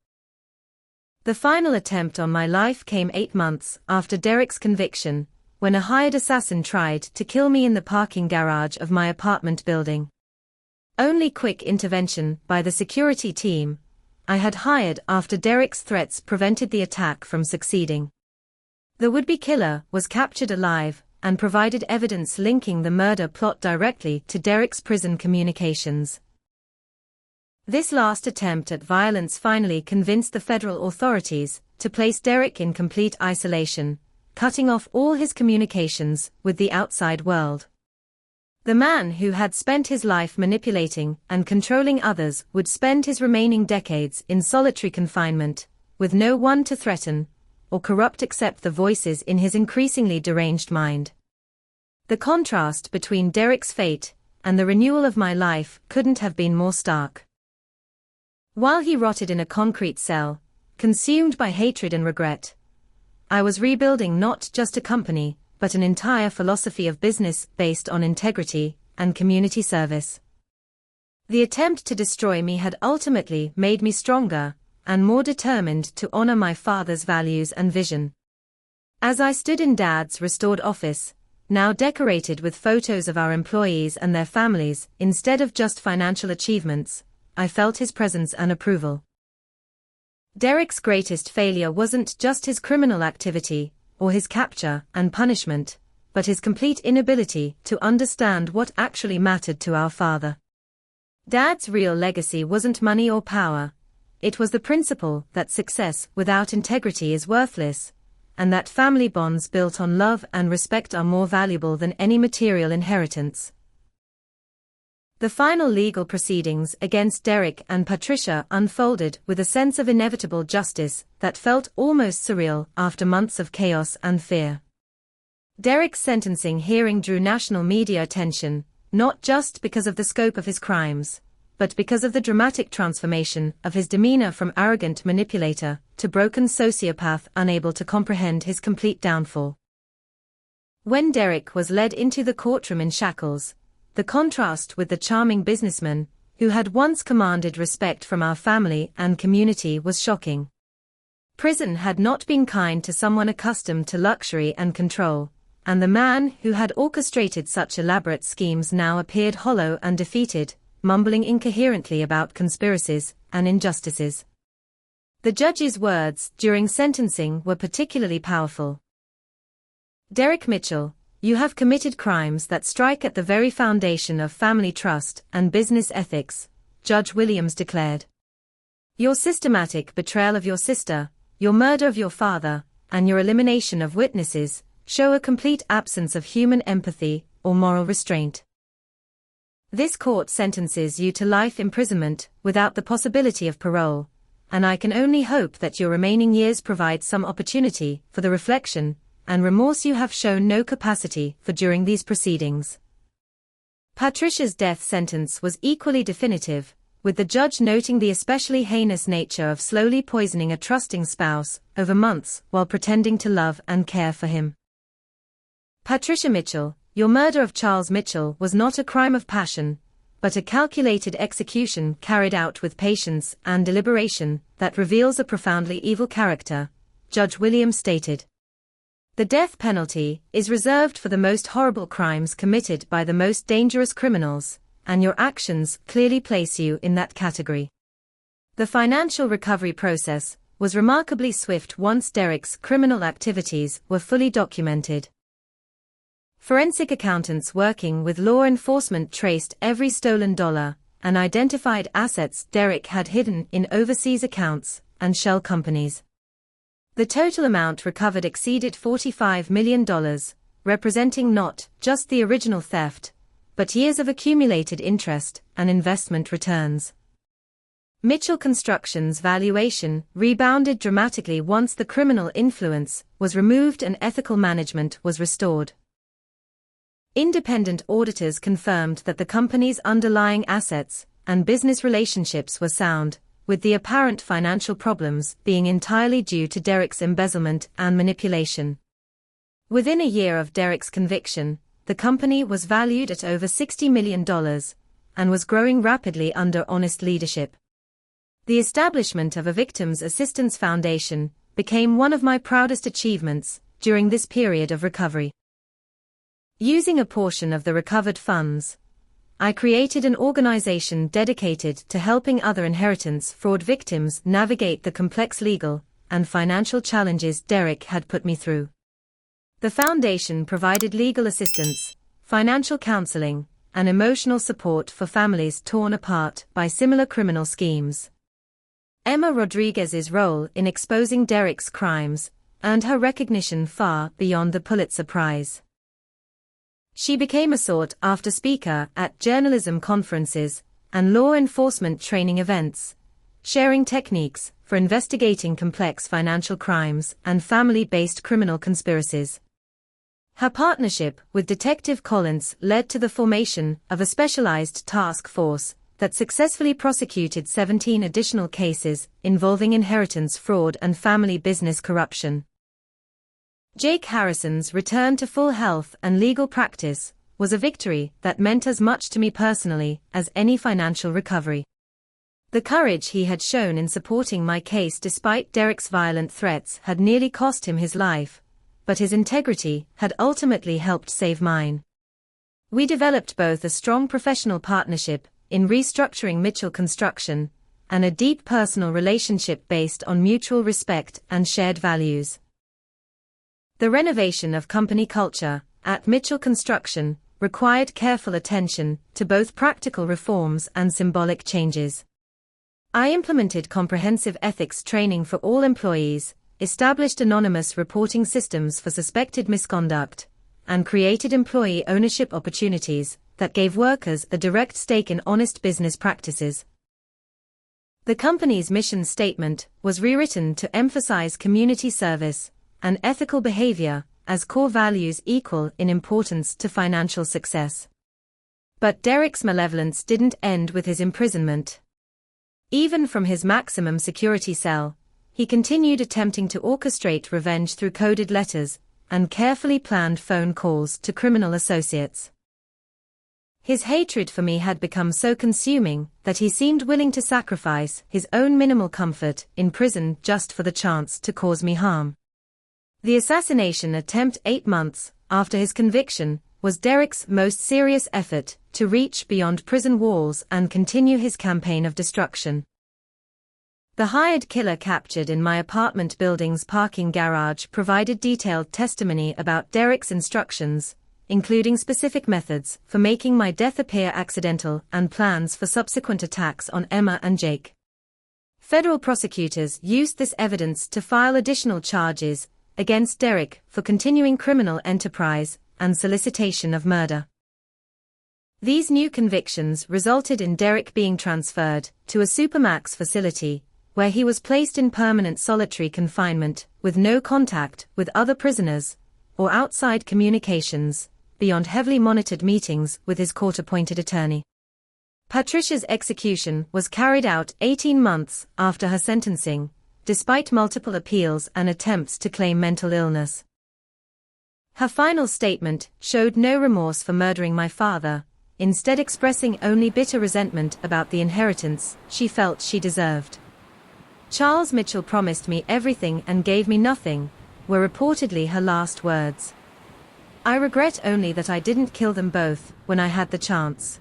The final attempt on my life came 8 months after Derek's conviction, when a hired assassin tried to kill me in the parking garage of my apartment building. Only quick intervention by the security team I had hired after Derek's threats prevented the attack from succeeding. The would-be killer was captured alive and provided evidence linking the murder plot directly to Derek's prison communications. This last attempt at violence finally convinced the federal authorities to place Derek in complete isolation, cutting off all his communications with the outside world. The man who had spent his life manipulating and controlling others would spend his remaining decades in solitary confinement, with no one to threaten or corrupt except the voices in his increasingly deranged mind. The contrast between Derek's fate and the renewal of my life couldn't have been more stark. While he rotted in a concrete cell, consumed by hatred and regret, I was rebuilding not just a company, but an entire philosophy of business based on integrity and community service. The attempt to destroy me had ultimately made me stronger and more determined to honor my father's values and vision. As I stood in Dad's restored office, now decorated with photos of our employees and their families instead of just financial achievements, I felt his presence and approval. Derek's greatest failure wasn't just his criminal activity, or his capture and punishment, but his complete inability to understand what actually mattered to our father. Dad's real legacy wasn't money or power, it was the principle that success without integrity is worthless, and that family bonds built on love and respect are more valuable than any material inheritance. The final legal proceedings against Derek and Patricia unfolded with a sense of inevitable justice that felt almost surreal after months of chaos and fear. Derek's sentencing hearing drew national media attention, not just because of the scope of his crimes, but because of the dramatic transformation of his demeanor from arrogant manipulator to broken sociopath unable to comprehend his complete downfall. When Derek was led into the courtroom in shackles, the contrast with the charming businessman, who had once commanded respect from our family and community, was shocking. Prison had not been kind to someone accustomed to luxury and control, and the man who had orchestrated such elaborate schemes now appeared hollow and defeated, mumbling incoherently about conspiracies and injustices. The judge's words during sentencing were particularly powerful. "Derek Mitchell, you have committed crimes that strike at the very foundation of family trust and business ethics," Judge Williams declared. "Your systematic betrayal of your sister, your murder of your father, and your elimination of witnesses show a complete absence of human empathy or moral restraint. This court sentences you to life imprisonment without the possibility of parole, and I can only hope that your remaining years provide some opportunity for the reflection and remorse you have shown no capacity for during these proceedings." Patricia's death sentence was equally definitive, with the judge noting the especially heinous nature of slowly poisoning a trusting spouse over months while pretending to love and care for him. "Patricia Mitchell, your murder of Charles Mitchell was not a crime of passion, but a calculated execution carried out with patience and deliberation that reveals a profoundly evil character," Judge Williams stated. "The death penalty is reserved for the most horrible crimes committed by the most dangerous criminals, and your actions clearly place you in that category." The financial recovery process was remarkably swift once Derek's criminal activities were fully documented. Forensic accountants working with law enforcement traced every stolen dollar and identified assets Derek had hidden in overseas accounts and shell companies. The total amount recovered exceeded $45 million, representing not just the original theft, but years of accumulated interest and investment returns. Mitchell Construction's valuation rebounded dramatically once the criminal influence was removed and ethical management was restored. Independent auditors confirmed that the company's underlying assets and business relationships were sound, with the apparent financial problems being entirely due to Derek's embezzlement and manipulation. Within a year of Derek's conviction, the company was valued at over $60 million and was growing rapidly under honest leadership. The establishment of a Victims Assistance Foundation became one of my proudest achievements during this period of recovery. Using a portion of the recovered funds, I created an organization dedicated to helping other inheritance fraud victims navigate the complex legal and financial challenges Derek had put me through. The foundation provided legal assistance, financial counseling, and emotional support for families torn apart by similar criminal schemes. Emma Rodriguez's role in exposing Derek's crimes earned her recognition far beyond the Pulitzer Prize. She became a sought-after speaker at journalism conferences and law enforcement training events, sharing techniques for investigating complex financial crimes and family-based criminal conspiracies. Her partnership with Detective Collins led to the formation of a specialized task force that successfully prosecuted 17 additional cases involving inheritance fraud and family business corruption. Jake Harrison's return to full health and legal practice was a victory that meant as much to me personally as any financial recovery. The courage he had shown in supporting my case despite Derek's violent threats had nearly cost him his life, but his integrity had ultimately helped save mine. We developed both a strong professional partnership in restructuring Mitchell Construction and a deep personal relationship based on mutual respect and shared values. The renovation of company culture at Mitchell Construction required careful attention to both practical reforms and symbolic changes. I implemented comprehensive ethics training for all employees, established anonymous reporting systems for suspected misconduct, and created employee ownership opportunities that gave workers a direct stake in honest business practices. The company's mission statement was rewritten to emphasize community service and ethical behavior as core values equal in importance to financial success. But Derek's malevolence didn't end with his imprisonment. Even from his maximum security cell, he continued attempting to orchestrate revenge through coded letters and carefully planned phone calls to criminal associates. His hatred for me had become so consuming that he seemed willing to sacrifice his own minimal comfort in prison just for the chance to cause me harm. The assassination attempt 8 months after his conviction was Derek's most serious effort to reach beyond prison walls and continue his campaign of destruction. The hired killer captured in my apartment building's parking garage provided detailed testimony about Derek's instructions, including specific methods for making my death appear accidental and plans for subsequent attacks on Emma and Jake. Federal prosecutors used this evidence to file additional charges against Derek for continuing criminal enterprise and solicitation of murder. These new convictions resulted in Derek being transferred to a supermax facility, where he was placed in permanent solitary confinement with no contact with other prisoners or outside communications, beyond heavily monitored meetings with his court-appointed attorney. Patricia's execution was carried out 18 months after her sentencing, despite multiple appeals and attempts to claim mental illness. Her final statement showed no remorse for murdering my father, instead expressing only bitter resentment about the inheritance she felt she deserved. "Charles Mitchell promised me everything and gave me nothing," were reportedly her last words. "I regret only that I didn't kill them both when I had the chance."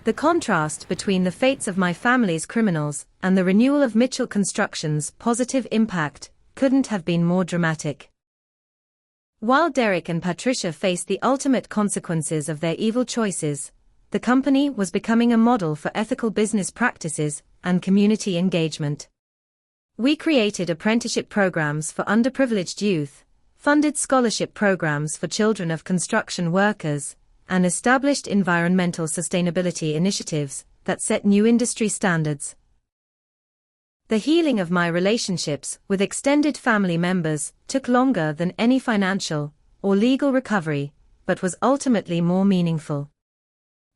The contrast between the fates of my family's criminals and the renewal of Mitchell Construction's positive impact couldn't have been more dramatic. While Derek and Patricia faced the ultimate consequences of their evil choices, the company was becoming a model for ethical business practices and community engagement. We created apprenticeship programs for underprivileged youth, funded scholarship programs for children of construction workers, and established environmental sustainability initiatives that set new industry standards. The healing of my relationships with extended family members took longer than any financial or legal recovery, but was ultimately more meaningful.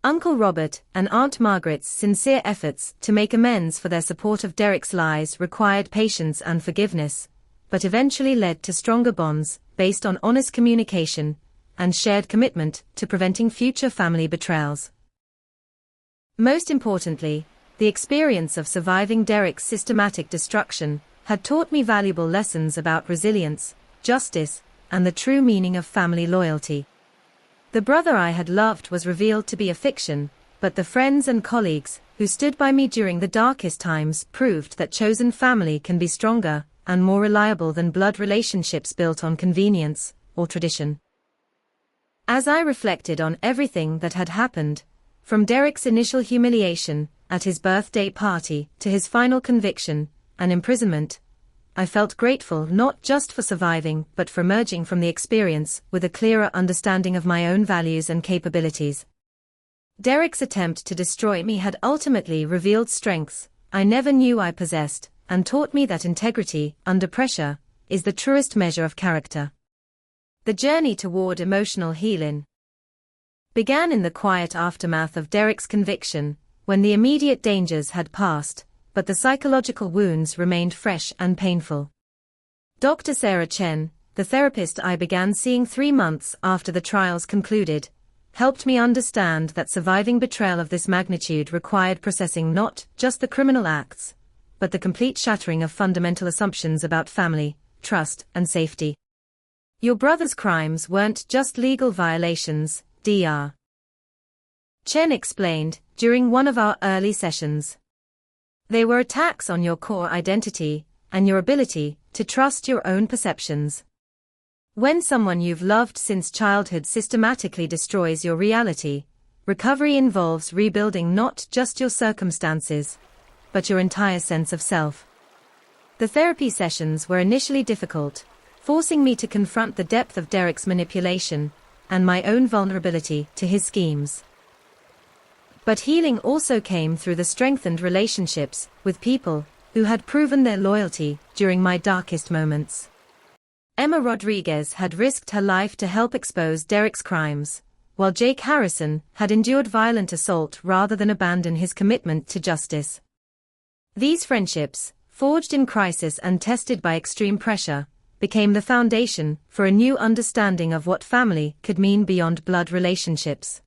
Uncle Robert and Aunt Margaret's sincere efforts to make amends for their support of Derek's lies required patience and forgiveness, but eventually led to stronger bonds based on honest communication and shared commitment to preventing future family betrayals. Most importantly, the experience of surviving Derek's systematic destruction had taught me valuable lessons about resilience, justice, and the true meaning of family loyalty. The brother I had loved was revealed to be a fiction, but the friends and colleagues who stood by me during the darkest times proved that chosen family can be stronger and more reliable than blood relationships built on convenience or tradition. As I reflected on everything that had happened, from Derek's initial humiliation at his birthday party to his final conviction and imprisonment, I felt grateful not just for surviving but for emerging from the experience with a clearer understanding of my own values and capabilities. Derek's attempt to destroy me had ultimately revealed strengths I never knew I possessed, and taught me that integrity, under pressure, is the truest measure of character. The journey toward emotional healing began in the quiet aftermath of Derek's conviction, when the immediate dangers had passed, but the psychological wounds remained fresh and painful. Dr. Sarah Chen, the therapist I began seeing 3 months after the trials concluded, helped me understand that surviving betrayal of this magnitude required processing not just the criminal acts, but the complete shattering of fundamental assumptions about family, trust, and safety. Your brother's crimes weren't just legal violations, Dr. Chen explained, during one of our early sessions. They were attacks on your core identity and your ability to trust your own perceptions. When someone you've loved since childhood systematically destroys your reality, recovery involves rebuilding not just your circumstances, but your entire sense of self. The therapy sessions were initially difficult, forcing me to confront the depth of Derek's manipulation and my own vulnerability to his schemes. But healing also came through the strengthened relationships with people who had proven their loyalty during my darkest moments. Emma Rodriguez had risked her life to help expose Derek's crimes, while Jake Harrison had endured violent assault rather than abandon his commitment to justice. These friendships, forged in crisis and tested by extreme pressure, became the foundation for a new understanding of what family could mean beyond blood relationships.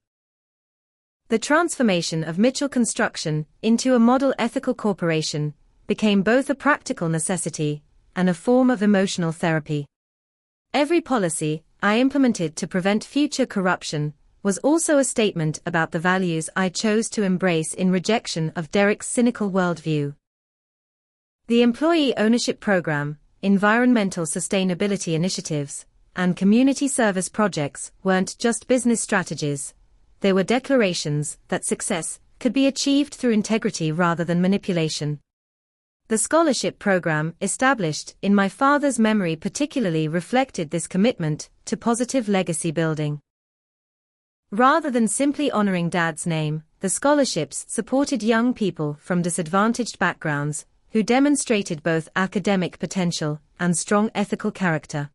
The transformation of Mitchell Construction into a model ethical corporation became both a practical necessity and a form of emotional therapy. Every policy I implemented to prevent future corruption was also a statement about the values I chose to embrace in rejection of Derek's cynical worldview. The employee ownership program, environmental sustainability initiatives, and community service projects weren't just business strategies. They were declarations that success could be achieved through integrity rather than manipulation. The scholarship program established in my father's memory particularly reflected this commitment to positive legacy building. Rather than simply honoring Dad's name, the scholarships supported young people from disadvantaged backgrounds who demonstrated both academic potential and strong ethical character.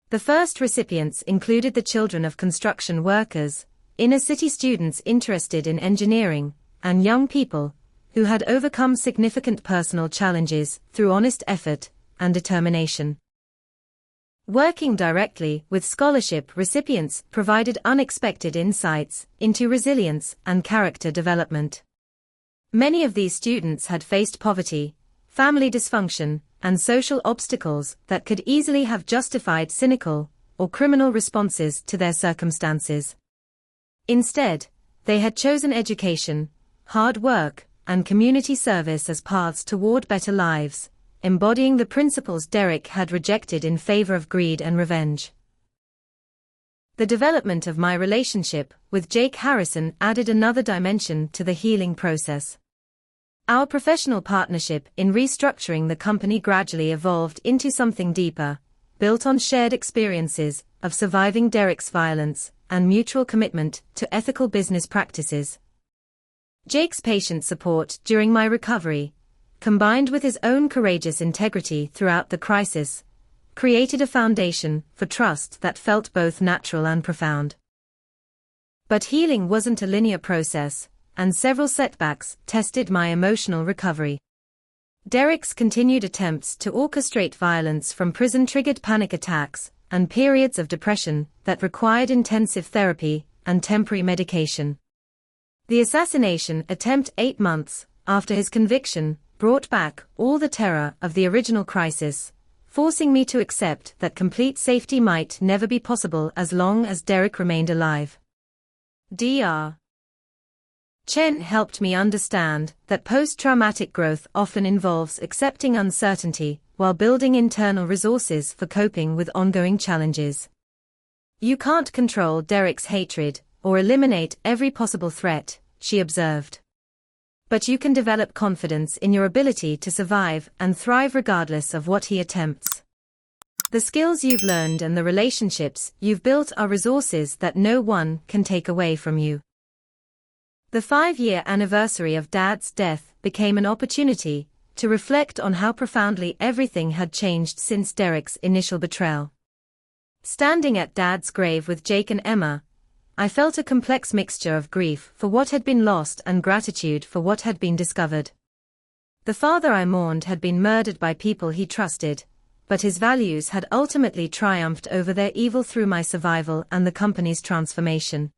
The first recipients included the children of construction workers, inner-city students interested in engineering, and young people who had overcome significant personal challenges through honest effort and determination. Working directly with scholarship recipients provided unexpected insights into resilience and character development. Many of these students had faced poverty, family dysfunction, and social obstacles that could easily have justified cynical or criminal responses to their circumstances. Instead, they had chosen education, hard work, and community service as paths toward better lives, embodying the principles Derek had rejected in favor of greed and revenge. The development of my relationship with Jake Harrison added another dimension to the healing process. Our professional partnership in restructuring the company gradually evolved into something deeper, built on shared experiences of surviving Derek's violence and mutual commitment to ethical business practices. Jake's patient support during my recovery, combined with his own courageous integrity throughout the crisis, created a foundation for trust that felt both natural and profound. But healing wasn't a linear process, and several setbacks tested my emotional recovery. Derek's continued attempts to orchestrate violence from prison-triggered panic attacks and periods of depression that required intensive therapy and temporary medication. The assassination attempt 8 months after his conviction brought back all the terror of the original crisis, forcing me to accept that complete safety might never be possible as long as Derek remained alive. Dr. Chen helped me understand that post-traumatic growth often involves accepting uncertainty while building internal resources for coping with ongoing challenges. You can't control Derek's hatred or eliminate every possible threat, she observed. But you can develop confidence in your ability to survive and thrive regardless of what he attempts. The skills you've learned and the relationships you've built are resources that no one can take away from you. The 5-year anniversary of Dad's death became an opportunity to reflect on how profoundly everything had changed since Derek's initial betrayal. Standing at Dad's grave with Jake and Emma, I felt a complex mixture of grief for what had been lost and gratitude for what had been discovered. The father I mourned had been murdered by people he trusted, but his values had ultimately triumphed over their evil through my survival and the company's transformation.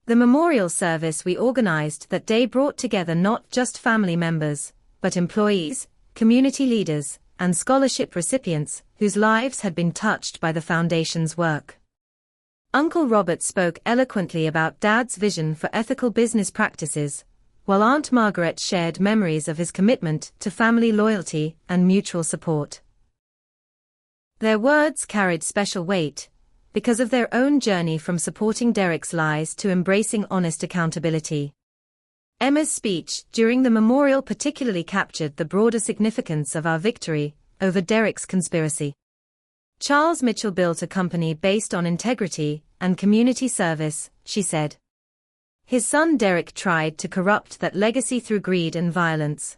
The memorial service we organized that day brought together not just family members, but employees, community leaders, and scholarship recipients whose lives had been touched by the Foundation's work. Uncle Robert spoke eloquently about Dad's vision for ethical business practices, while Aunt Margaret shared memories of his commitment to family loyalty and mutual support. Their words carried special weight, because of their own journey from supporting Derek's lies to embracing honest accountability. Emma's speech during the memorial particularly captured the broader significance of our victory over Derek's conspiracy. Charles Mitchell built a company based on integrity and community service, she said. His son Derek tried to corrupt that legacy through greed and violence.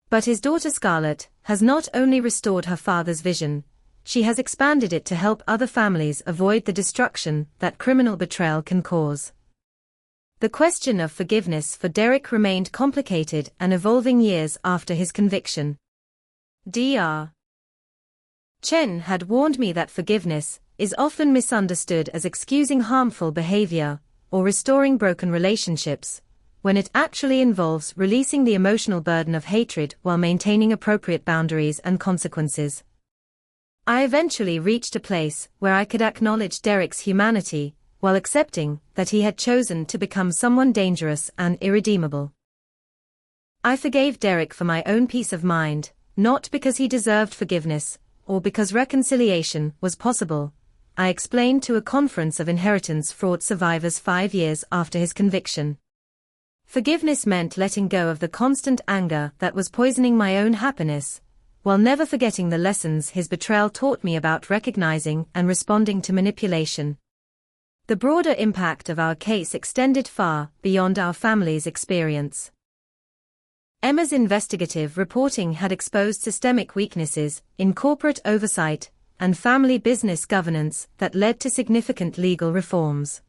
But his daughter Scarlett has not only restored her father's vision, she has expanded it to help other families avoid the destruction that criminal betrayal can cause. The question of forgiveness for Derek remained complicated and evolving years after his conviction. Dr. Chen had warned me that forgiveness is often misunderstood as excusing harmful behavior or restoring broken relationships, when it actually involves releasing the emotional burden of hatred while maintaining appropriate boundaries and consequences. I eventually reached a place where I could acknowledge Derek's humanity, while accepting that he had chosen to become someone dangerous and irredeemable. I forgave Derek for my own peace of mind, not because he deserved forgiveness, or because reconciliation was possible, I explained to a conference of inheritance fraud survivors 5 years after his conviction. Forgiveness meant letting go of the constant anger that was poisoning my own happiness, while never forgetting the lessons his betrayal taught me about recognizing and responding to manipulation. The broader impact of our case extended far beyond our family's experience. Emma's investigative reporting had exposed systemic weaknesses in corporate oversight and family business governance that led to significant legal reforms.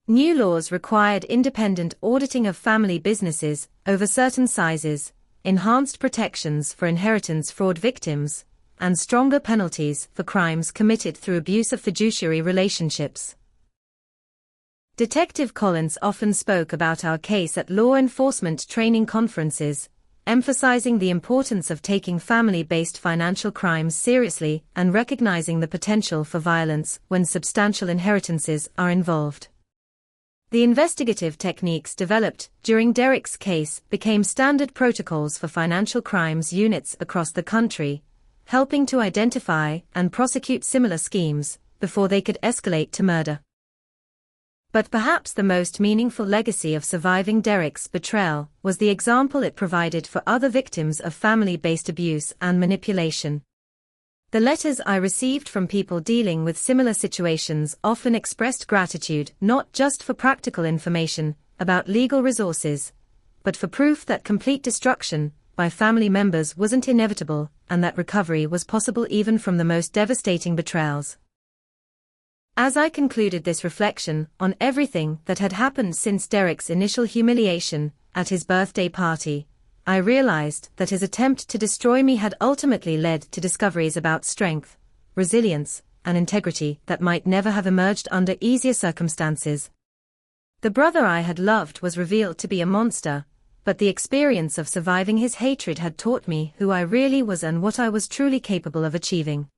New laws required independent auditing of family businesses over certain sizes, enhanced protections for inheritance fraud victims, and stronger penalties for crimes committed through abuse of fiduciary relationships. Detective Collins often spoke about our case at law enforcement training conferences, emphasizing the importance of taking family-based financial crimes seriously and recognizing the potential for violence when substantial inheritances are involved. The investigative techniques developed during Derek's case became standard protocols for financial crimes units across the country, helping to identify and prosecute similar schemes before they could escalate to murder. But perhaps the most meaningful legacy of surviving Derek's betrayal was the example it provided for other victims of family-based abuse and manipulation. The letters I received from people dealing with similar situations often expressed gratitude not just for practical information about legal resources, but for proof that complete destruction by family members wasn't inevitable and that recovery was possible even from the most devastating betrayals. As I concluded this reflection on everything that had happened since Derek's initial humiliation at his birthday party, I realized that his attempt to destroy me had ultimately led to discoveries about strength, resilience, and integrity that might never have emerged under easier circumstances. The brother I had loved was revealed to be a monster, but the experience of surviving his hatred had taught me who I really was and what I was truly capable of achieving.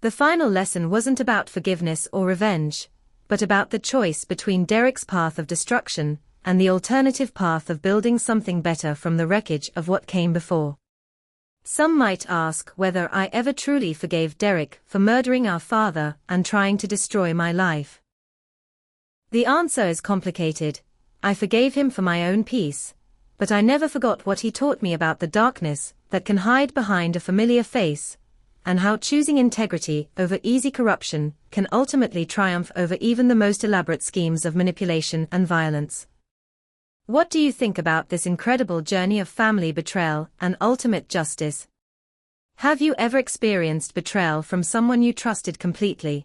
The final lesson wasn't about forgiveness or revenge, but about the choice between Derek's path of destruction and the alternative path of building something better from the wreckage of what came before. Some might ask whether I ever truly forgave Derek for murdering our father and trying to destroy my life. The answer is complicated. I forgave him for my own peace, but I never forgot what he taught me about the darkness that can hide behind a familiar face, and how choosing integrity over easy corruption can ultimately triumph over even the most elaborate schemes of manipulation and violence. What do you think about this incredible journey of family betrayal and ultimate justice? Have you ever experienced betrayal from someone you trusted completely?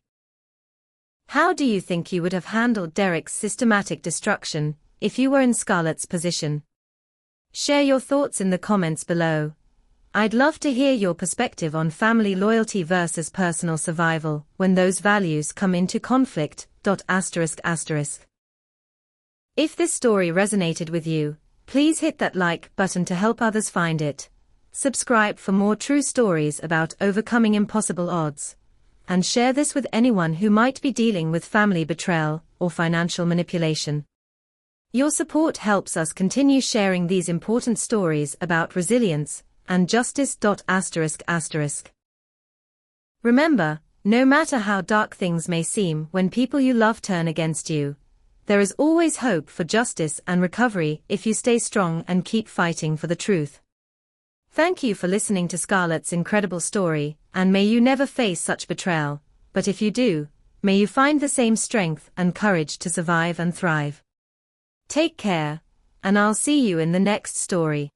How do you think you would have handled Derek's systematic destruction if you were in Scarlett's position? Share your thoughts in the comments below. I'd love to hear your perspective on family loyalty versus personal survival when those values come into conflict. If this story resonated with you, please hit that like button to help others find it. Subscribe for more true stories about overcoming impossible odds. And share this with anyone who might be dealing with family betrayal or financial manipulation. Your support helps us continue sharing these important stories about resilience and justice. Remember, no matter how dark things may seem when people you love turn against you, there is always hope for justice and recovery if you stay strong and keep fighting for the truth. Thank you for listening to Scarlett's incredible story, and may you never face such betrayal, but if you do, may you find the same strength and courage to survive and thrive. Take care, and I'll see you in the next story.